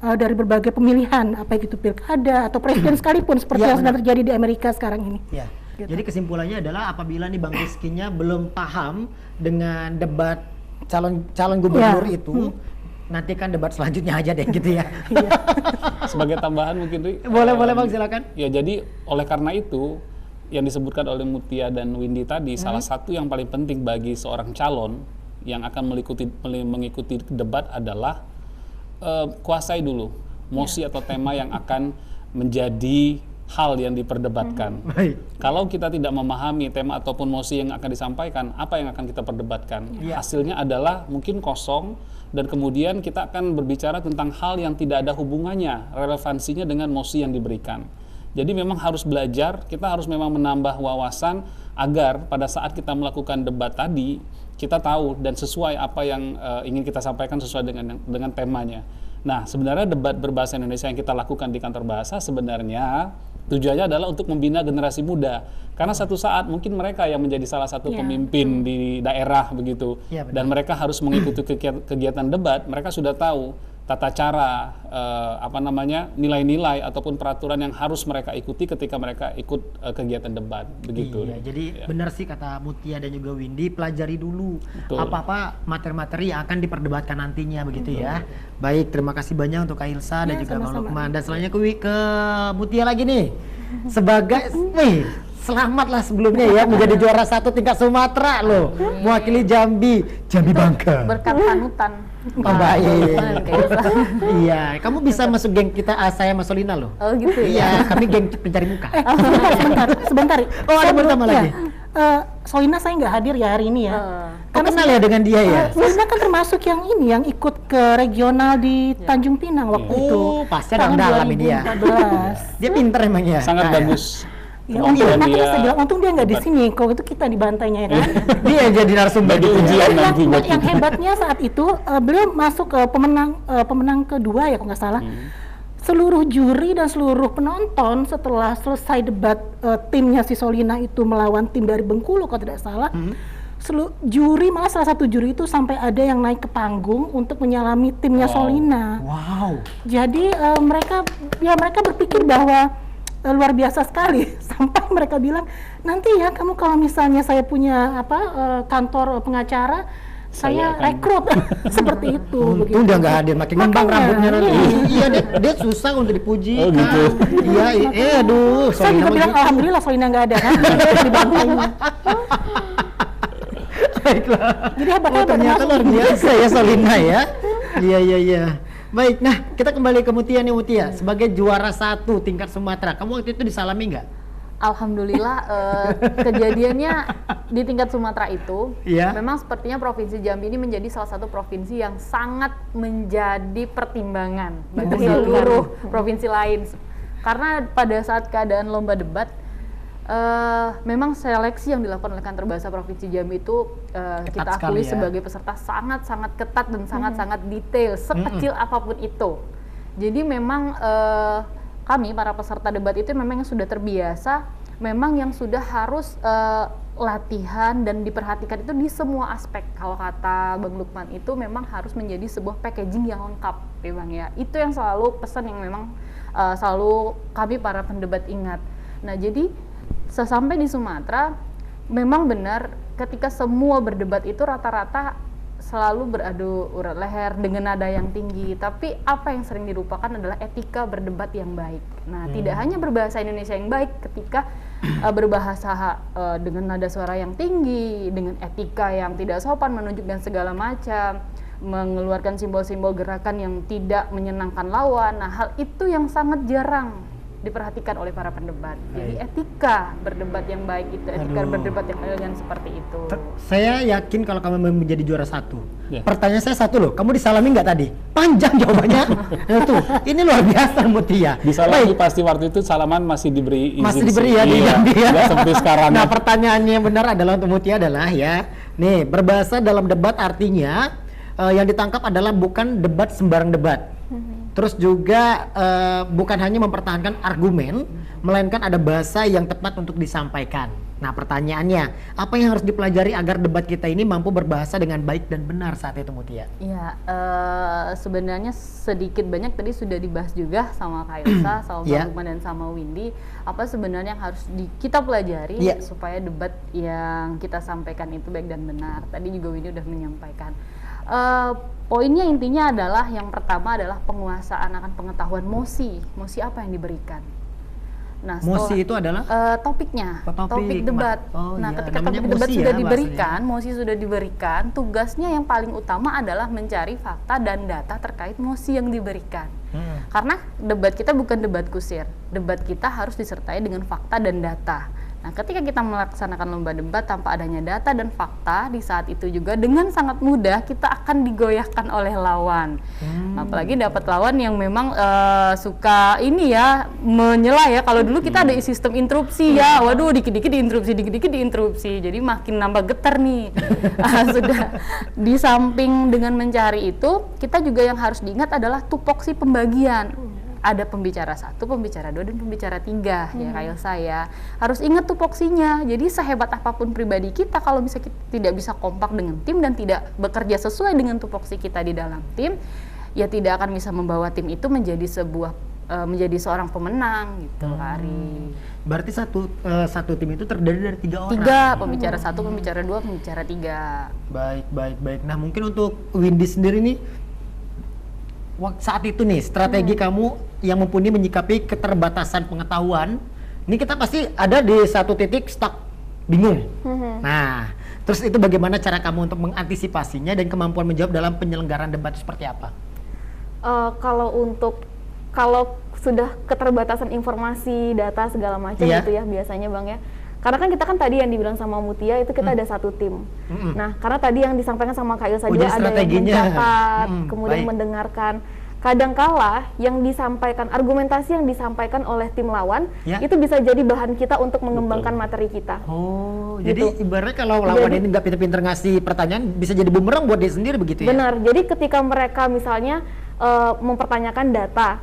dari berbagai pemilihan, apa itu pilkada atau presiden sekalipun, seperti yang sedang terjadi di Amerika sekarang ini. Ya. Gitu. Jadi kesimpulannya adalah apabila nih Bang Rizky-nya belum paham dengan debat calon gubernur itu, nanti kan debat selanjutnya aja deh gitu ya. Sebagai tambahan mungkin Ri, boleh Bang, silakan. ya jadi oleh karena itu yang disebutkan oleh Mutia dan Windy tadi, salah satu yang paling penting bagi seorang calon yang akan mengikuti debat adalah kuasai dulu mosi atau tema yang akan menjadi hal yang diperdebatkan. Baik. Kalau kita tidak memahami tema ataupun mosi yang akan disampaikan, apa yang akan kita perdebatkan? Iya. Hasilnya adalah mungkin kosong, dan kemudian kita akan berbicara tentang hal yang tidak ada hubungannya, relevansinya dengan mosi yang diberikan. Jadi memang harus belajar, kita harus memang menambah wawasan agar pada saat kita melakukan debat tadi, kita tahu dan sesuai apa yang ingin kita sampaikan sesuai dengan temanya. Nah, sebenarnya debat berbahasa Indonesia yang kita lakukan di kantor bahasa sebenarnya tujuannya adalah untuk membina generasi muda. Karena satu saat mungkin mereka yang menjadi salah satu pemimpin di daerah begitu. Ya, benar. Dan mereka harus mengikuti kegiatan debat, mereka sudah tahu tata cara, nilai-nilai ataupun peraturan yang harus mereka ikuti ketika mereka ikut kegiatan debat, begitu. Iya, jadi Ya. benar sih kata Mutia dan juga Windy, pelajari dulu Betul. apa-apa materi-materi yang akan diperdebatkan nantinya, begitu ya. Baik, terima kasih banyak untuk Kak Ilsa dan Ya, juga Bang sama-sama. Lukman. Dan selanjutnya ke Mutia lagi nih. Sebagai selamatlah sebelumnya ya menjadi juara 1 tingkat Sumatera loh, mewakili Jambi bangga. Berkat panutan. Oh, baik. Lukman, Kak Ilsa. Iya, kamu bisa masuk geng kita, saya sama Solina loh. Oh gitu Iya, ya. kami geng pencari muka. Sebentar. Oh, ada pertama lagi. Solina saya nggak hadir ya hari ini ya. Kau kenal ya dengan dia ya? Solina kan termasuk yang ini, yang ikut ke regional di Tanjung Pinang waktu itu. Oh, pasti ada Tahun yang dalam ini ya. 2014. Dia pinter emang ya. Sangat Kak, ya? bagus. Ya, Kemampuan makanya dia saya bilang untung dia nggak di sini. Kalau itu kita di bantainya ya kan. Dia yang jadi narasumber bagi gitu ya. ujian nanti buat Yang kita. hebatnya saat itu beliau masuk ke pemenang kedua ya kalau nggak salah. Seluruh juri dan seluruh penonton setelah selesai debat timnya si Solina itu melawan tim dari Bengkulu kalau tidak salah. Juri, malah salah satu juri itu sampai ada yang naik ke panggung untuk menyalami timnya Wow. Solina. Wow. Jadi mereka berpikir bahwa luar biasa sekali sampai mereka bilang nanti ya kamu kalau misalnya saya punya kantor pengacara saya akan- rekrut seperti itu. Untung dia nggak hadir, makin ngembang Makanya, rambutnya nanti. iya. Iya, dia susah untuk dipuji. Oh, gitu. Iya, aduh. Saya juga mah bilang gitu. alhamdulillah Solina nggak ada kan di bantainya. Baiklah. Jadi hebatnya Oh, ternyata luar biasa ya Solina ya. Iya. Baik, nah kita kembali ke Mutia nih Mutia. Sebagai juara 1 tingkat Sumatera, kamu waktu itu disalami nggak? Alhamdulillah kejadiannya di tingkat Sumatera itu Iya. memang sepertinya Provinsi Jambi ini menjadi salah satu provinsi yang sangat menjadi pertimbangan bagi Betul. seluruh provinsi lain karena pada saat keadaan lomba debat memang seleksi yang dilakukan oleh Kantor Bahasa Provinsi Jambi itu kita sekali akui ya. sebagai peserta sangat-sangat ketat dan sangat-sangat detail sekecil apapun itu. Jadi memang kami para peserta debat itu memang yang sudah terbiasa, memang yang sudah harus latihan dan diperhatikan itu di semua aspek. Kalau kata Bang Lukman itu memang harus menjadi sebuah packaging yang lengkap, ya Bang ya. Itu yang selalu pesan yang memang selalu kami para pendebat ingat. Nah jadi sesampai di Sumatera, memang benar ketika semua berdebat itu rata-rata selalu beradu urat leher dengan nada yang tinggi, tapi apa yang sering dilupakan adalah etika berdebat yang baik. Nah, tidak hanya berbahasa Indonesia yang baik ketika berbahasa dengan nada suara yang tinggi, dengan etika yang tidak sopan, menunjukkan segala macam, mengeluarkan simbol-simbol gerakan yang tidak menyenangkan lawan. Nah, hal itu yang sangat jarang diperhatikan oleh para pendebat. Jadi etika berdebat yang baik itu, etika berdebat yang elegan seperti itu. Saya yakin kalau kamu menjadi juara 1. Ya. Pertanyaan saya satu loh, kamu disalami nggak tadi? Panjang jawabannya. Nah, tuh, ini luar biasa Mutia. Disalami Baik, pasti waktu itu salaman masih diberi izin. masih diberi sih. ya di Iya, Jambi ya. nggak seperti sekarang. Nah, pertanyaannya yang benar adalah untuk Mutia adalah ya, nih berbahasa dalam debat artinya yang ditangkap adalah bukan debat sembarang debat. Terus juga bukan hanya mempertahankan argumen, melainkan ada bahasa yang tepat untuk disampaikan. Nah, pertanyaannya, apa yang harus dipelajari agar debat kita ini mampu berbahasa dengan baik dan benar saat itu, Mutia? Iya, sebenarnya sedikit banyak tadi sudah dibahas juga sama Kak Ilsa, sama Iya. Bang Lukman dan sama Windy. Apa sebenarnya yang harus kita pelajari Iya. supaya debat yang kita sampaikan itu baik dan benar. Tadi juga Windy udah menyampaikan. Poinnya intinya adalah yang pertama adalah penguasaan akan pengetahuan mosi apa yang diberikan. Nah, Mosi itu adalah topiknya, Oh, topik debat. Oh, Nah, iya. ketika Namanya topik debat mosi sudah ya diberikan, mosi sudah diberikan, tugasnya yang paling utama adalah mencari fakta dan data terkait mosi yang diberikan. Karena debat kita bukan debat kusir, debat kita harus disertai dengan fakta dan data. Nah, ketika kita melaksanakan lomba debat tanpa adanya data dan fakta, di saat itu juga dengan sangat mudah kita akan digoyahkan oleh lawan. Apalagi dapat lawan yang memang suka ini ya, menyela ya. Kalau dulu kita ada sistem interupsi ya, waduh dikit-dikit diinterupsi. Jadi makin nambah getar nih. Sudah di samping dengan mencari itu, kita juga yang harus diingat adalah tupoksi pembagian. Ada pembicara 1, pembicara 2, dan pembicara 3 ya kayak saya. Harus ingat tupoksinya. Jadi sehebat apapun pribadi kita, kalau bisa kita tidak bisa kompak dengan tim dan tidak bekerja sesuai dengan tupoksi kita di dalam tim, ya tidak akan bisa membawa tim itu menjadi menjadi seorang pemenang gitu, Ari. Berarti satu tim itu terdiri dari 3 orang. 3, pembicara 1, pembicara 2, pembicara 3. Baik. Nah, mungkin untuk Windy sendiri nih, saat itu nih strategi kamu yang mumpuni menyikapi keterbatasan pengetahuan. Ini kita pasti ada di satu titik stuck, bingung. Nah, terus itu bagaimana cara kamu untuk mengantisipasinya dan kemampuan menjawab dalam penyelenggaraan debat seperti apa? Kalau sudah keterbatasan informasi, data segala macam gitu ya biasanya Bang ya. Karena kan kita tadi yang dibilang sama Mutia itu kita ada satu tim. Nah, karena tadi yang disampaikan sama Kak Ilsa juga ada yang mencatat, kemudian mendengarkan. Kadangkala yang disampaikan, argumentasi yang disampaikan oleh tim lawan itu bisa jadi bahan kita untuk mengembangkan materi kita. Oh, gitu. Jadi ibaratnya kalau lawan ini nggak pinter-pinter ngasih pertanyaan, bisa jadi bumerang buat dia sendiri begitu ya? Benar, jadi ketika mereka misalnya mempertanyakan data,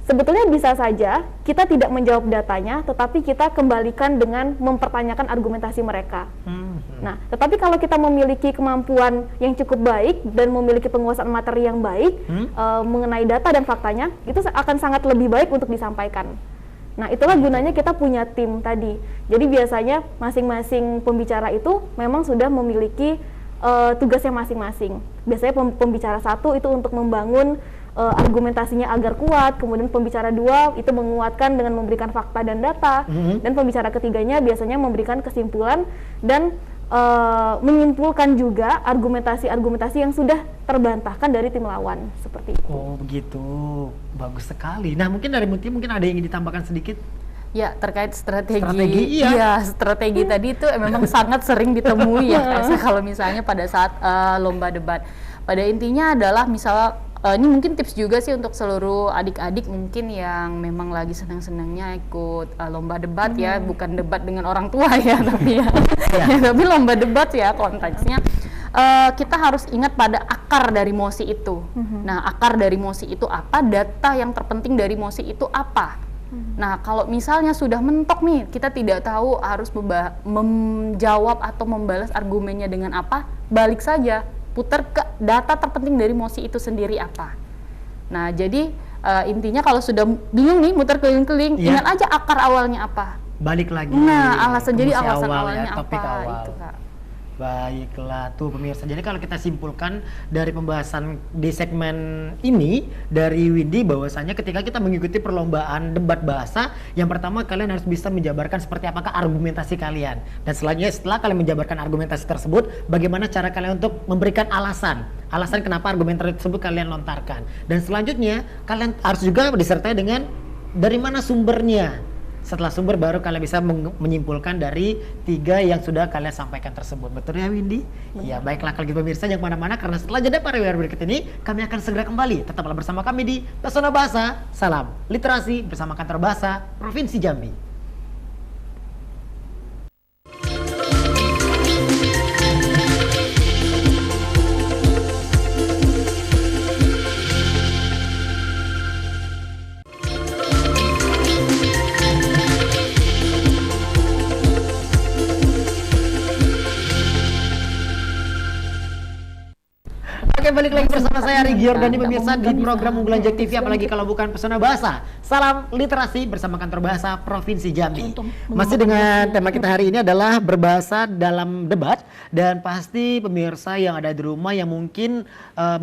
sebetulnya bisa saja kita tidak menjawab datanya, tetapi kita kembalikan dengan mempertanyakan argumentasi mereka. Nah, tetapi kalau kita memiliki kemampuan yang cukup baik dan memiliki penguasaan materi yang baik mengenai data dan faktanya, itu akan sangat lebih baik untuk disampaikan. Nah, itulah gunanya kita punya tim tadi. Jadi biasanya masing-masing pembicara itu memang sudah memiliki tugasnya masing-masing. Biasanya pembicara 1 itu untuk membangun argumentasinya agar kuat, kemudian pembicara 2 itu menguatkan dengan memberikan fakta dan data, dan pembicara ketiganya biasanya memberikan kesimpulan dan menyimpulkan juga argumentasi-argumentasi yang sudah terbantahkan dari tim lawan, seperti itu. Oh begitu, bagus sekali. Nah mungkin dari Mutia mungkin ada yang ingin ditambahkan sedikit? Ya, terkait strategi strategi tadi itu memang sangat sering ditemui ya kalau misalnya pada saat lomba debat. Pada intinya adalah misalnya ini mungkin tips juga sih untuk seluruh adik-adik mungkin yang memang lagi senang-senangnya ikut lomba debat ya, bukan debat dengan orang tua ya, tapi tapi lomba debat ya konteksnya. Kita harus ingat pada akar dari mosi itu. Nah, akar dari mosi itu apa? Data yang terpenting dari mosi itu apa? Nah, kalau misalnya sudah mentok nih, kita tidak tahu harus menjawab atau membalas argumennya dengan apa, balik saja, putar ke data terpenting dari mosi itu sendiri apa. Nah, jadi intinya kalau sudah bingung nih, muter keliling-keliling, ingat aja akar awalnya apa. Balik lagi. Nah, alasan ya, awalnya topik apa awal. itu, Kak. Baiklah tuh pemirsa. Jadi kalau kita simpulkan dari pembahasan di segmen ini dari Windy bahwasanya ketika kita mengikuti perlombaan debat bahasa, yang pertama kalian harus bisa menjabarkan seperti apakah argumentasi kalian. Dan selanjutnya setelah kalian menjabarkan argumentasi tersebut, bagaimana cara kalian untuk memberikan alasan kenapa argumen tersebut kalian lontarkan. Dan selanjutnya kalian harus juga disertai dengan dari mana sumbernya. Setelah sumber baru kalian bisa menyimpulkan dari 3 yang sudah kalian sampaikan tersebut. Betul ya Windy? Ya baiklah kalau gitu pemirsa jangan kemana-mana karena setelah jeda pariwara berikut ini kami akan segera kembali. Tetaplah bersama kami di Pesona Bahasa. Salam literasi bersama Kantor Bahasa Provinsi Jambi. Oke, balik lagi bersama saya Rigi Yordani pemirsa di program unggulan JEK TV, apalagi kalau bukan Pesona Bahasa. Salam literasi bersama Kantor Bahasa Provinsi Jambi. Masih dengan tema kita hari ini adalah berbahasa dalam debat, dan pasti pemirsa yang ada di rumah yang mungkin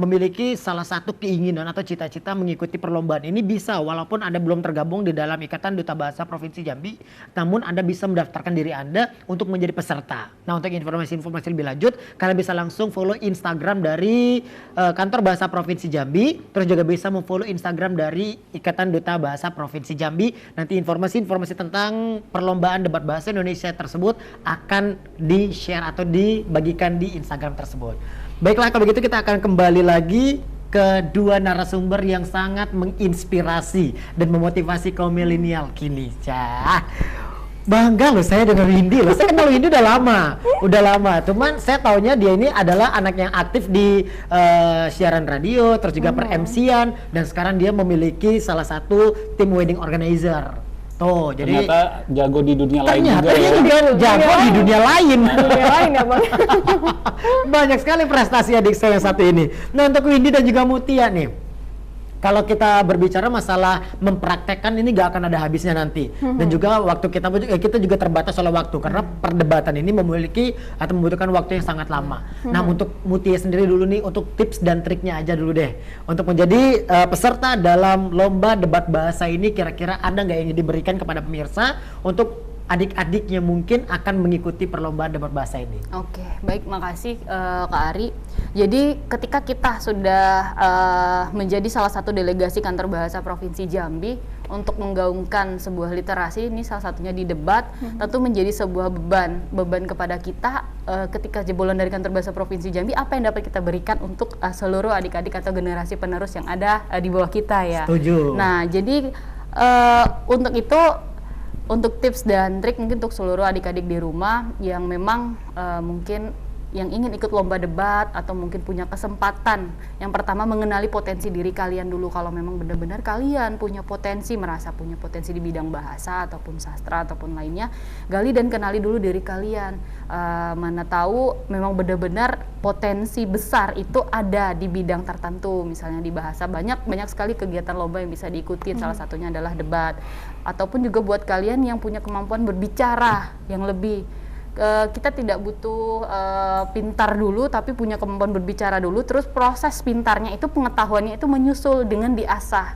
memiliki salah satu keinginan atau cita-cita mengikuti perlombaan ini bisa, walaupun Anda belum tergabung di dalam Ikatan Duta Bahasa Provinsi Jambi, namun Anda bisa mendaftarkan diri Anda untuk menjadi peserta. Nah, untuk informasi-informasi lebih lanjut, kalian bisa langsung follow Instagram dari Kantor Bahasa Provinsi Jambi, terus juga bisa memfollow Instagram dari Ikatan Duta Bahasa Provinsi Jambi. Nanti informasi-informasi tentang perlombaan debat bahasa Indonesia tersebut akan di-share atau dibagikan di Instagram tersebut. Baiklah, kalau begitu kita akan kembali lagi ke dua narasumber yang sangat menginspirasi dan memotivasi kaum milenial kini. Bangga loh saya dengan Windy loh. Saya kenal Windy udah lama. Cuman saya taunya dia ini adalah anak yang aktif di siaran radio, terus juga per MC-an, dan sekarang dia memiliki salah satu tim wedding organizer. Tuh, jadi ternyata jago di dunia lain juga. Ternyata dia jago di dunia lain. Dunia lain ya Bang. Banyak sekali prestasi adik saya yang satu ini. Nah, untuk Windy dan juga Mutia nih, kalau kita berbicara masalah mempraktekkan ini gak akan ada habisnya nanti. Dan juga waktu kita juga terbatas oleh waktu karena perdebatan ini memiliki atau membutuhkan waktu yang sangat lama. Nah, untuk Mutia sendiri dulu nih, untuk tips dan triknya aja dulu deh. Untuk menjadi peserta dalam lomba debat bahasa ini, kira-kira ada nggak yang diberikan kepada pemirsa untuk adik-adik yang mungkin akan mengikuti perlombaan debat bahasa ini? Oke, baik, makasih Kak Ari. Jadi ketika kita sudah menjadi salah satu delegasi kantor bahasa Provinsi Jambi untuk menggaungkan sebuah literasi, ini salah satunya di debat, tentu menjadi sebuah beban kepada kita ketika jebolan dari kantor bahasa Provinsi Jambi, apa yang dapat kita berikan untuk seluruh adik-adik atau generasi penerus yang ada di bawah kita ya. Setuju. Nah, jadi untuk itu, untuk tips dan trik mungkin untuk seluruh adik-adik di rumah yang memang mungkin yang ingin ikut lomba debat atau mungkin punya kesempatan. Yang pertama, mengenali potensi diri kalian dulu. Kalau memang benar-benar kalian punya potensi, merasa punya potensi di bidang bahasa ataupun sastra ataupun lainnya, gali dan kenali dulu diri kalian. Mana tahu memang benar-benar potensi besar itu ada di bidang tertentu. Misalnya di bahasa, banyak sekali kegiatan lomba yang bisa diikuti. Salah satunya adalah debat. Ataupun juga buat kalian yang punya kemampuan berbicara yang lebih, kita tidak butuh pintar dulu, tapi punya kemampuan berbicara dulu, terus proses pintarnya itu, pengetahuannya itu menyusul dengan diasah,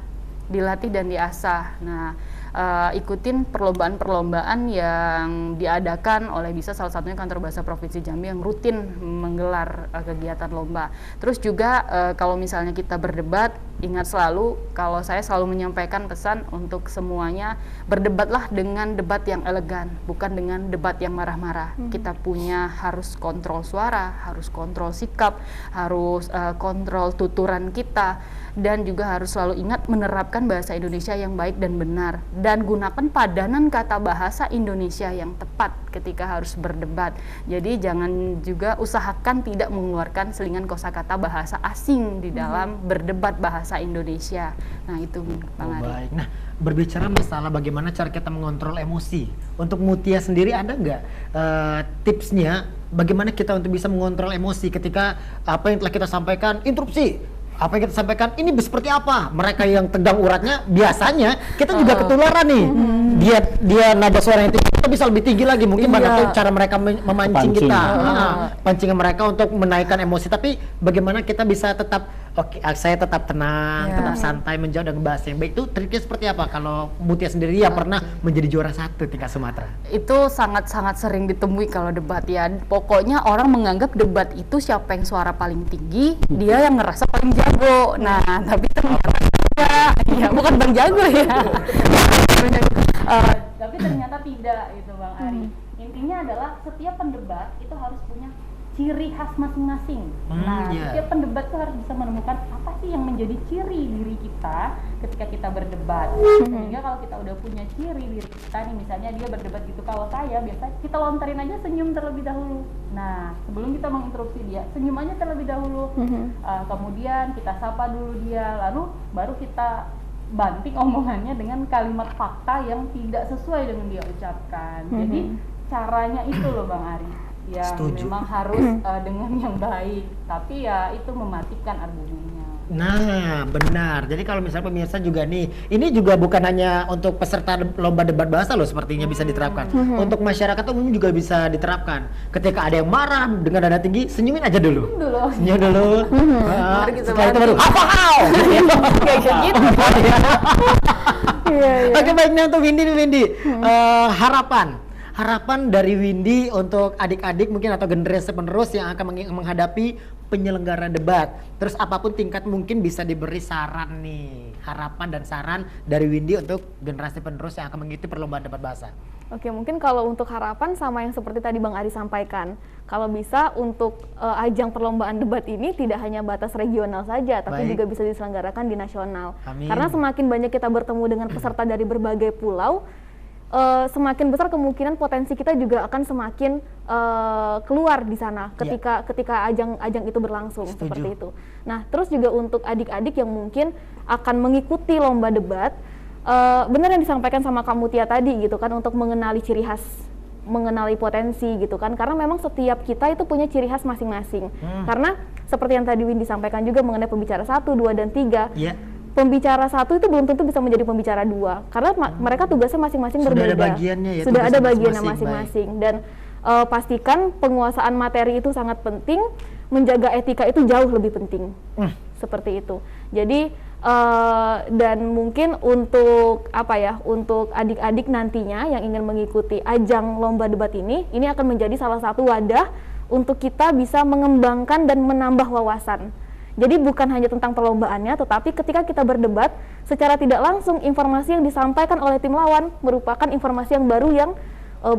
dilatih dan diasah. Nah, ikutin perlombaan-perlombaan yang diadakan oleh bisa salah satunya kantor bahasa Provinsi Jambi yang rutin menggelar kegiatan lomba. Terus juga kalau misalnya kita berdebat, ingat selalu, kalau saya selalu menyampaikan pesan untuk semuanya, berdebatlah dengan debat yang elegan, bukan dengan debat yang marah-marah. Kita harus kontrol suara, harus kontrol sikap, harus kontrol tuturan kita, dan juga harus selalu ingat menerapkan bahasa Indonesia yang baik dan benar, dan gunakan padanan kata bahasa Indonesia yang tepat ketika harus berdebat. Jadi jangan juga, usahakan tidak mengeluarkan selingan kosakata bahasa asing di dalam berdebat bahasa Indonesia. Nah, itu Bang Ari. Baik. Nah, berbicara masalah bagaimana cara kita mengontrol emosi, untuk Mutia sendiri ada nggak tipsnya bagaimana kita untuk bisa mengontrol emosi ketika apa yang telah kita sampaikan interupsi? Apa yang kita sampaikan ini seperti apa? Mereka yang tegang uratnya, biasanya kita juga ketularan nih. Dia nada suara yang tinggi, kita bisa lebih tinggi lagi. Mungkin pada cara mereka memancing kita, pancingan mereka untuk menaikkan emosi. Tapi bagaimana kita bisa tetap saya tetap tenang, tetap santai, menjawab dengan bahasa yang baik. Itu triknya seperti apa? Kalau Mutia sendiri yang pernah menjadi juara 1 tingkat Sumatera. Itu sangat-sangat sering ditemui kalau debat ya. Pokoknya orang menganggap debat itu siapa yang suara paling tinggi, dia yang ngerasa paling jago. Nah, tapi ternyata tidak. Ya, bukan Bang Jago ya. Tapi ternyata tidak, gitu Bang Ari. Intinya adalah setiap pendebat itu harus punya ciri khas masing-masing. Setiap pendebat itu harus bisa menemukan apa sih yang menjadi ciri diri kita ketika kita berdebat. Sehingga kalau kita udah punya ciri diri kita nih, misalnya dia berdebat gitu, kalau saya biasa kita lontarin aja senyum terlebih dahulu. Nah, sebelum kita menginterupsi dia, senyum aja terlebih dahulu. Kemudian kita sapa dulu dia, lalu baru kita banting omongannya dengan kalimat fakta yang tidak sesuai dengan dia ucapkan. Jadi caranya itu loh Bang Ari, yang memang harus dengan yang baik, tapi ya itu mematikan argumennya. Nah, benar. Jadi kalau misalnya pemirsa juga nih, ini juga bukan hanya untuk peserta lomba debat bahasa loh, sepertinya bisa diterapkan. Untuk masyarakat umum juga bisa diterapkan. Ketika ada yang marah dengan nada tinggi, senyumin aja dulu. Senyum dulu. Setelah itu baru apa kau? Kayak gitu. Oke, baik, nih untuk Windy. Harapan dari Windy untuk adik-adik mungkin atau generasi penerus yang akan menghadapi penyelenggara debat. Terus apapun tingkat mungkin bisa diberi saran nih. Harapan dan saran dari Windy untuk generasi penerus yang akan mengikuti perlombaan debat bahasa. Oke, mungkin kalau untuk harapan sama yang seperti tadi Bang Ari sampaikan. Kalau bisa untuk ajang perlombaan debat ini tidak hanya batas regional saja, tapi juga bisa diselenggarakan di nasional. Amin. Karena semakin banyak kita bertemu dengan peserta dari berbagai pulau, semakin besar kemungkinan potensi kita juga akan semakin keluar di sana ketika ajang itu berlangsung. Seperti itu. Nah, terus juga untuk adik-adik yang mungkin akan mengikuti lomba debat, benar yang disampaikan sama Kak Mutia tadi gitu kan, untuk mengenali ciri khas, mengenali potensi gitu kan, karena memang setiap kita itu punya ciri khas masing-masing. Karena seperti yang tadi Windy sampaikan juga mengenai pembicara 1, 2, dan 3. pembicara satu itu belum tentu bisa menjadi pembicara dua, karena mereka tugasnya masing-masing Sudah berbeda. ada bagiannya ya, Sudah ada tugasnya bagiannya masing-masing, masing-masing. Dan pastikan penguasaan materi itu sangat penting, menjaga etika itu jauh lebih penting. Seperti itu. Jadi dan mungkin untuk untuk adik-adik nantinya yang ingin mengikuti ajang lomba debat ini akan menjadi salah satu wadah untuk kita bisa mengembangkan dan menambah wawasan. Jadi bukan hanya tentang perlombaannya, tetapi ketika kita berdebat, secara tidak langsung informasi yang disampaikan oleh tim lawan merupakan informasi yang baru yang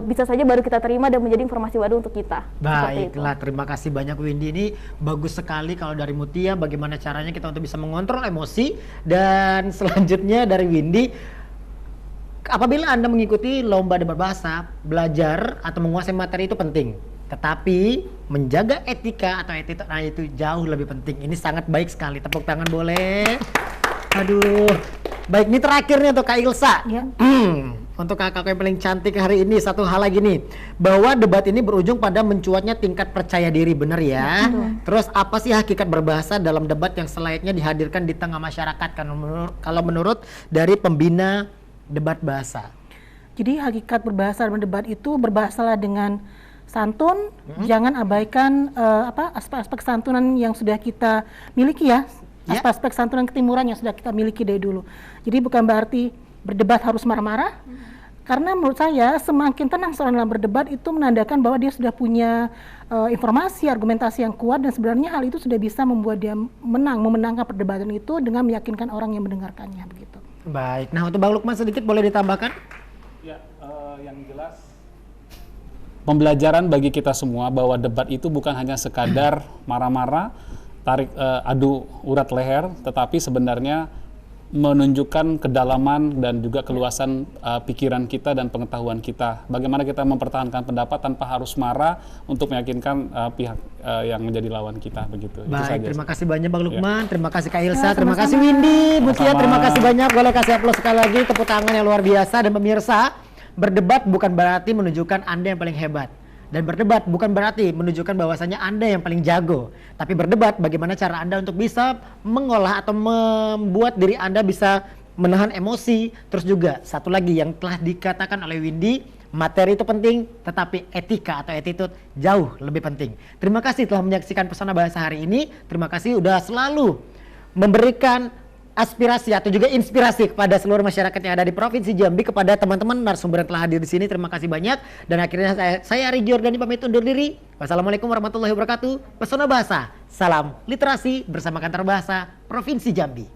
bisa saja baru kita terima dan menjadi informasi wadah untuk kita. Baiklah, terima kasih banyak Windy. Ini bagus sekali kalau dari Mutia bagaimana caranya kita untuk bisa mengontrol emosi. Dan selanjutnya dari Windy, apabila Anda mengikuti lomba debat bahasa, belajar atau menguasai materi itu penting. Tetapi menjaga etika atau attitude, nah itu jauh lebih penting. Ini sangat baik sekali. Tepuk tangan boleh. Aduh. Baik, ini terakhirnya tuh Kak Ilsa. Ya. Untuk kakak yang paling cantik hari ini, satu hal lagi nih, bahwa debat ini berujung pada mencuatnya tingkat percaya diri, benar ya? Terus apa sih hakikat berbahasa dalam debat yang selayaknya dihadirkan di tengah masyarakat kalau menurut dari pembina debat bahasa? Jadi hakikat berbahasa dalam debat itu berbahasalah dengan santun, jangan abaikan aspek-aspek santunan yang sudah kita miliki ya, aspek-aspek santunan ketimuran yang sudah kita miliki dari dulu. Jadi bukan berarti berdebat harus marah-marah, karena menurut saya semakin tenang seorang dalam berdebat itu menandakan bahwa dia sudah punya informasi, argumentasi yang kuat, dan sebenarnya hal itu sudah bisa membuat dia memenangkan perdebatan itu dengan meyakinkan orang yang mendengarkannya begitu. Baik, nah untuk Bang Lukman sedikit boleh ditambahkan? Ya, yang jelas pembelajaran bagi kita semua bahwa debat itu bukan hanya sekadar marah-marah, tarik adu urat leher, tetapi sebenarnya menunjukkan kedalaman dan juga keluasan pikiran kita dan pengetahuan kita. Bagaimana kita mempertahankan pendapat tanpa harus marah untuk meyakinkan pihak yang menjadi lawan kita, begitu. Baik, terima kasih banyak Bang Lukman, terima kasih Kak Ilsa, Ya, terima sama-sama. kasih Windy, Mutia, Sama-sama. terima kasih banyak. Boleh kasih aplaus sekali lagi, tepuk tangan yang luar biasa. Dan pemirsa, berdebat bukan berarti menunjukkan Anda yang paling hebat. Dan berdebat bukan berarti menunjukkan bahwasanya Anda yang paling jago. Tapi berdebat bagaimana cara Anda untuk bisa mengolah atau membuat diri Anda bisa menahan emosi. Terus juga satu lagi yang telah dikatakan oleh Windy, materi itu penting, tetapi etika atau attitude jauh lebih penting. Terima kasih telah menyaksikan Pesona Bahasa hari ini. Terima kasih udah selalu memberikan aspirasi atau juga inspirasi kepada seluruh masyarakat yang ada di Provinsi Jambi, kepada teman-teman narasumber yang telah hadir di sini. Terima kasih banyak. Dan akhirnya saya Ari Giordani pamit undur diri. Wassalamualaikum warahmatullahi wabarakatuh. Pesona Bahasa, salam literasi bersama Kantor Bahasa Provinsi Jambi.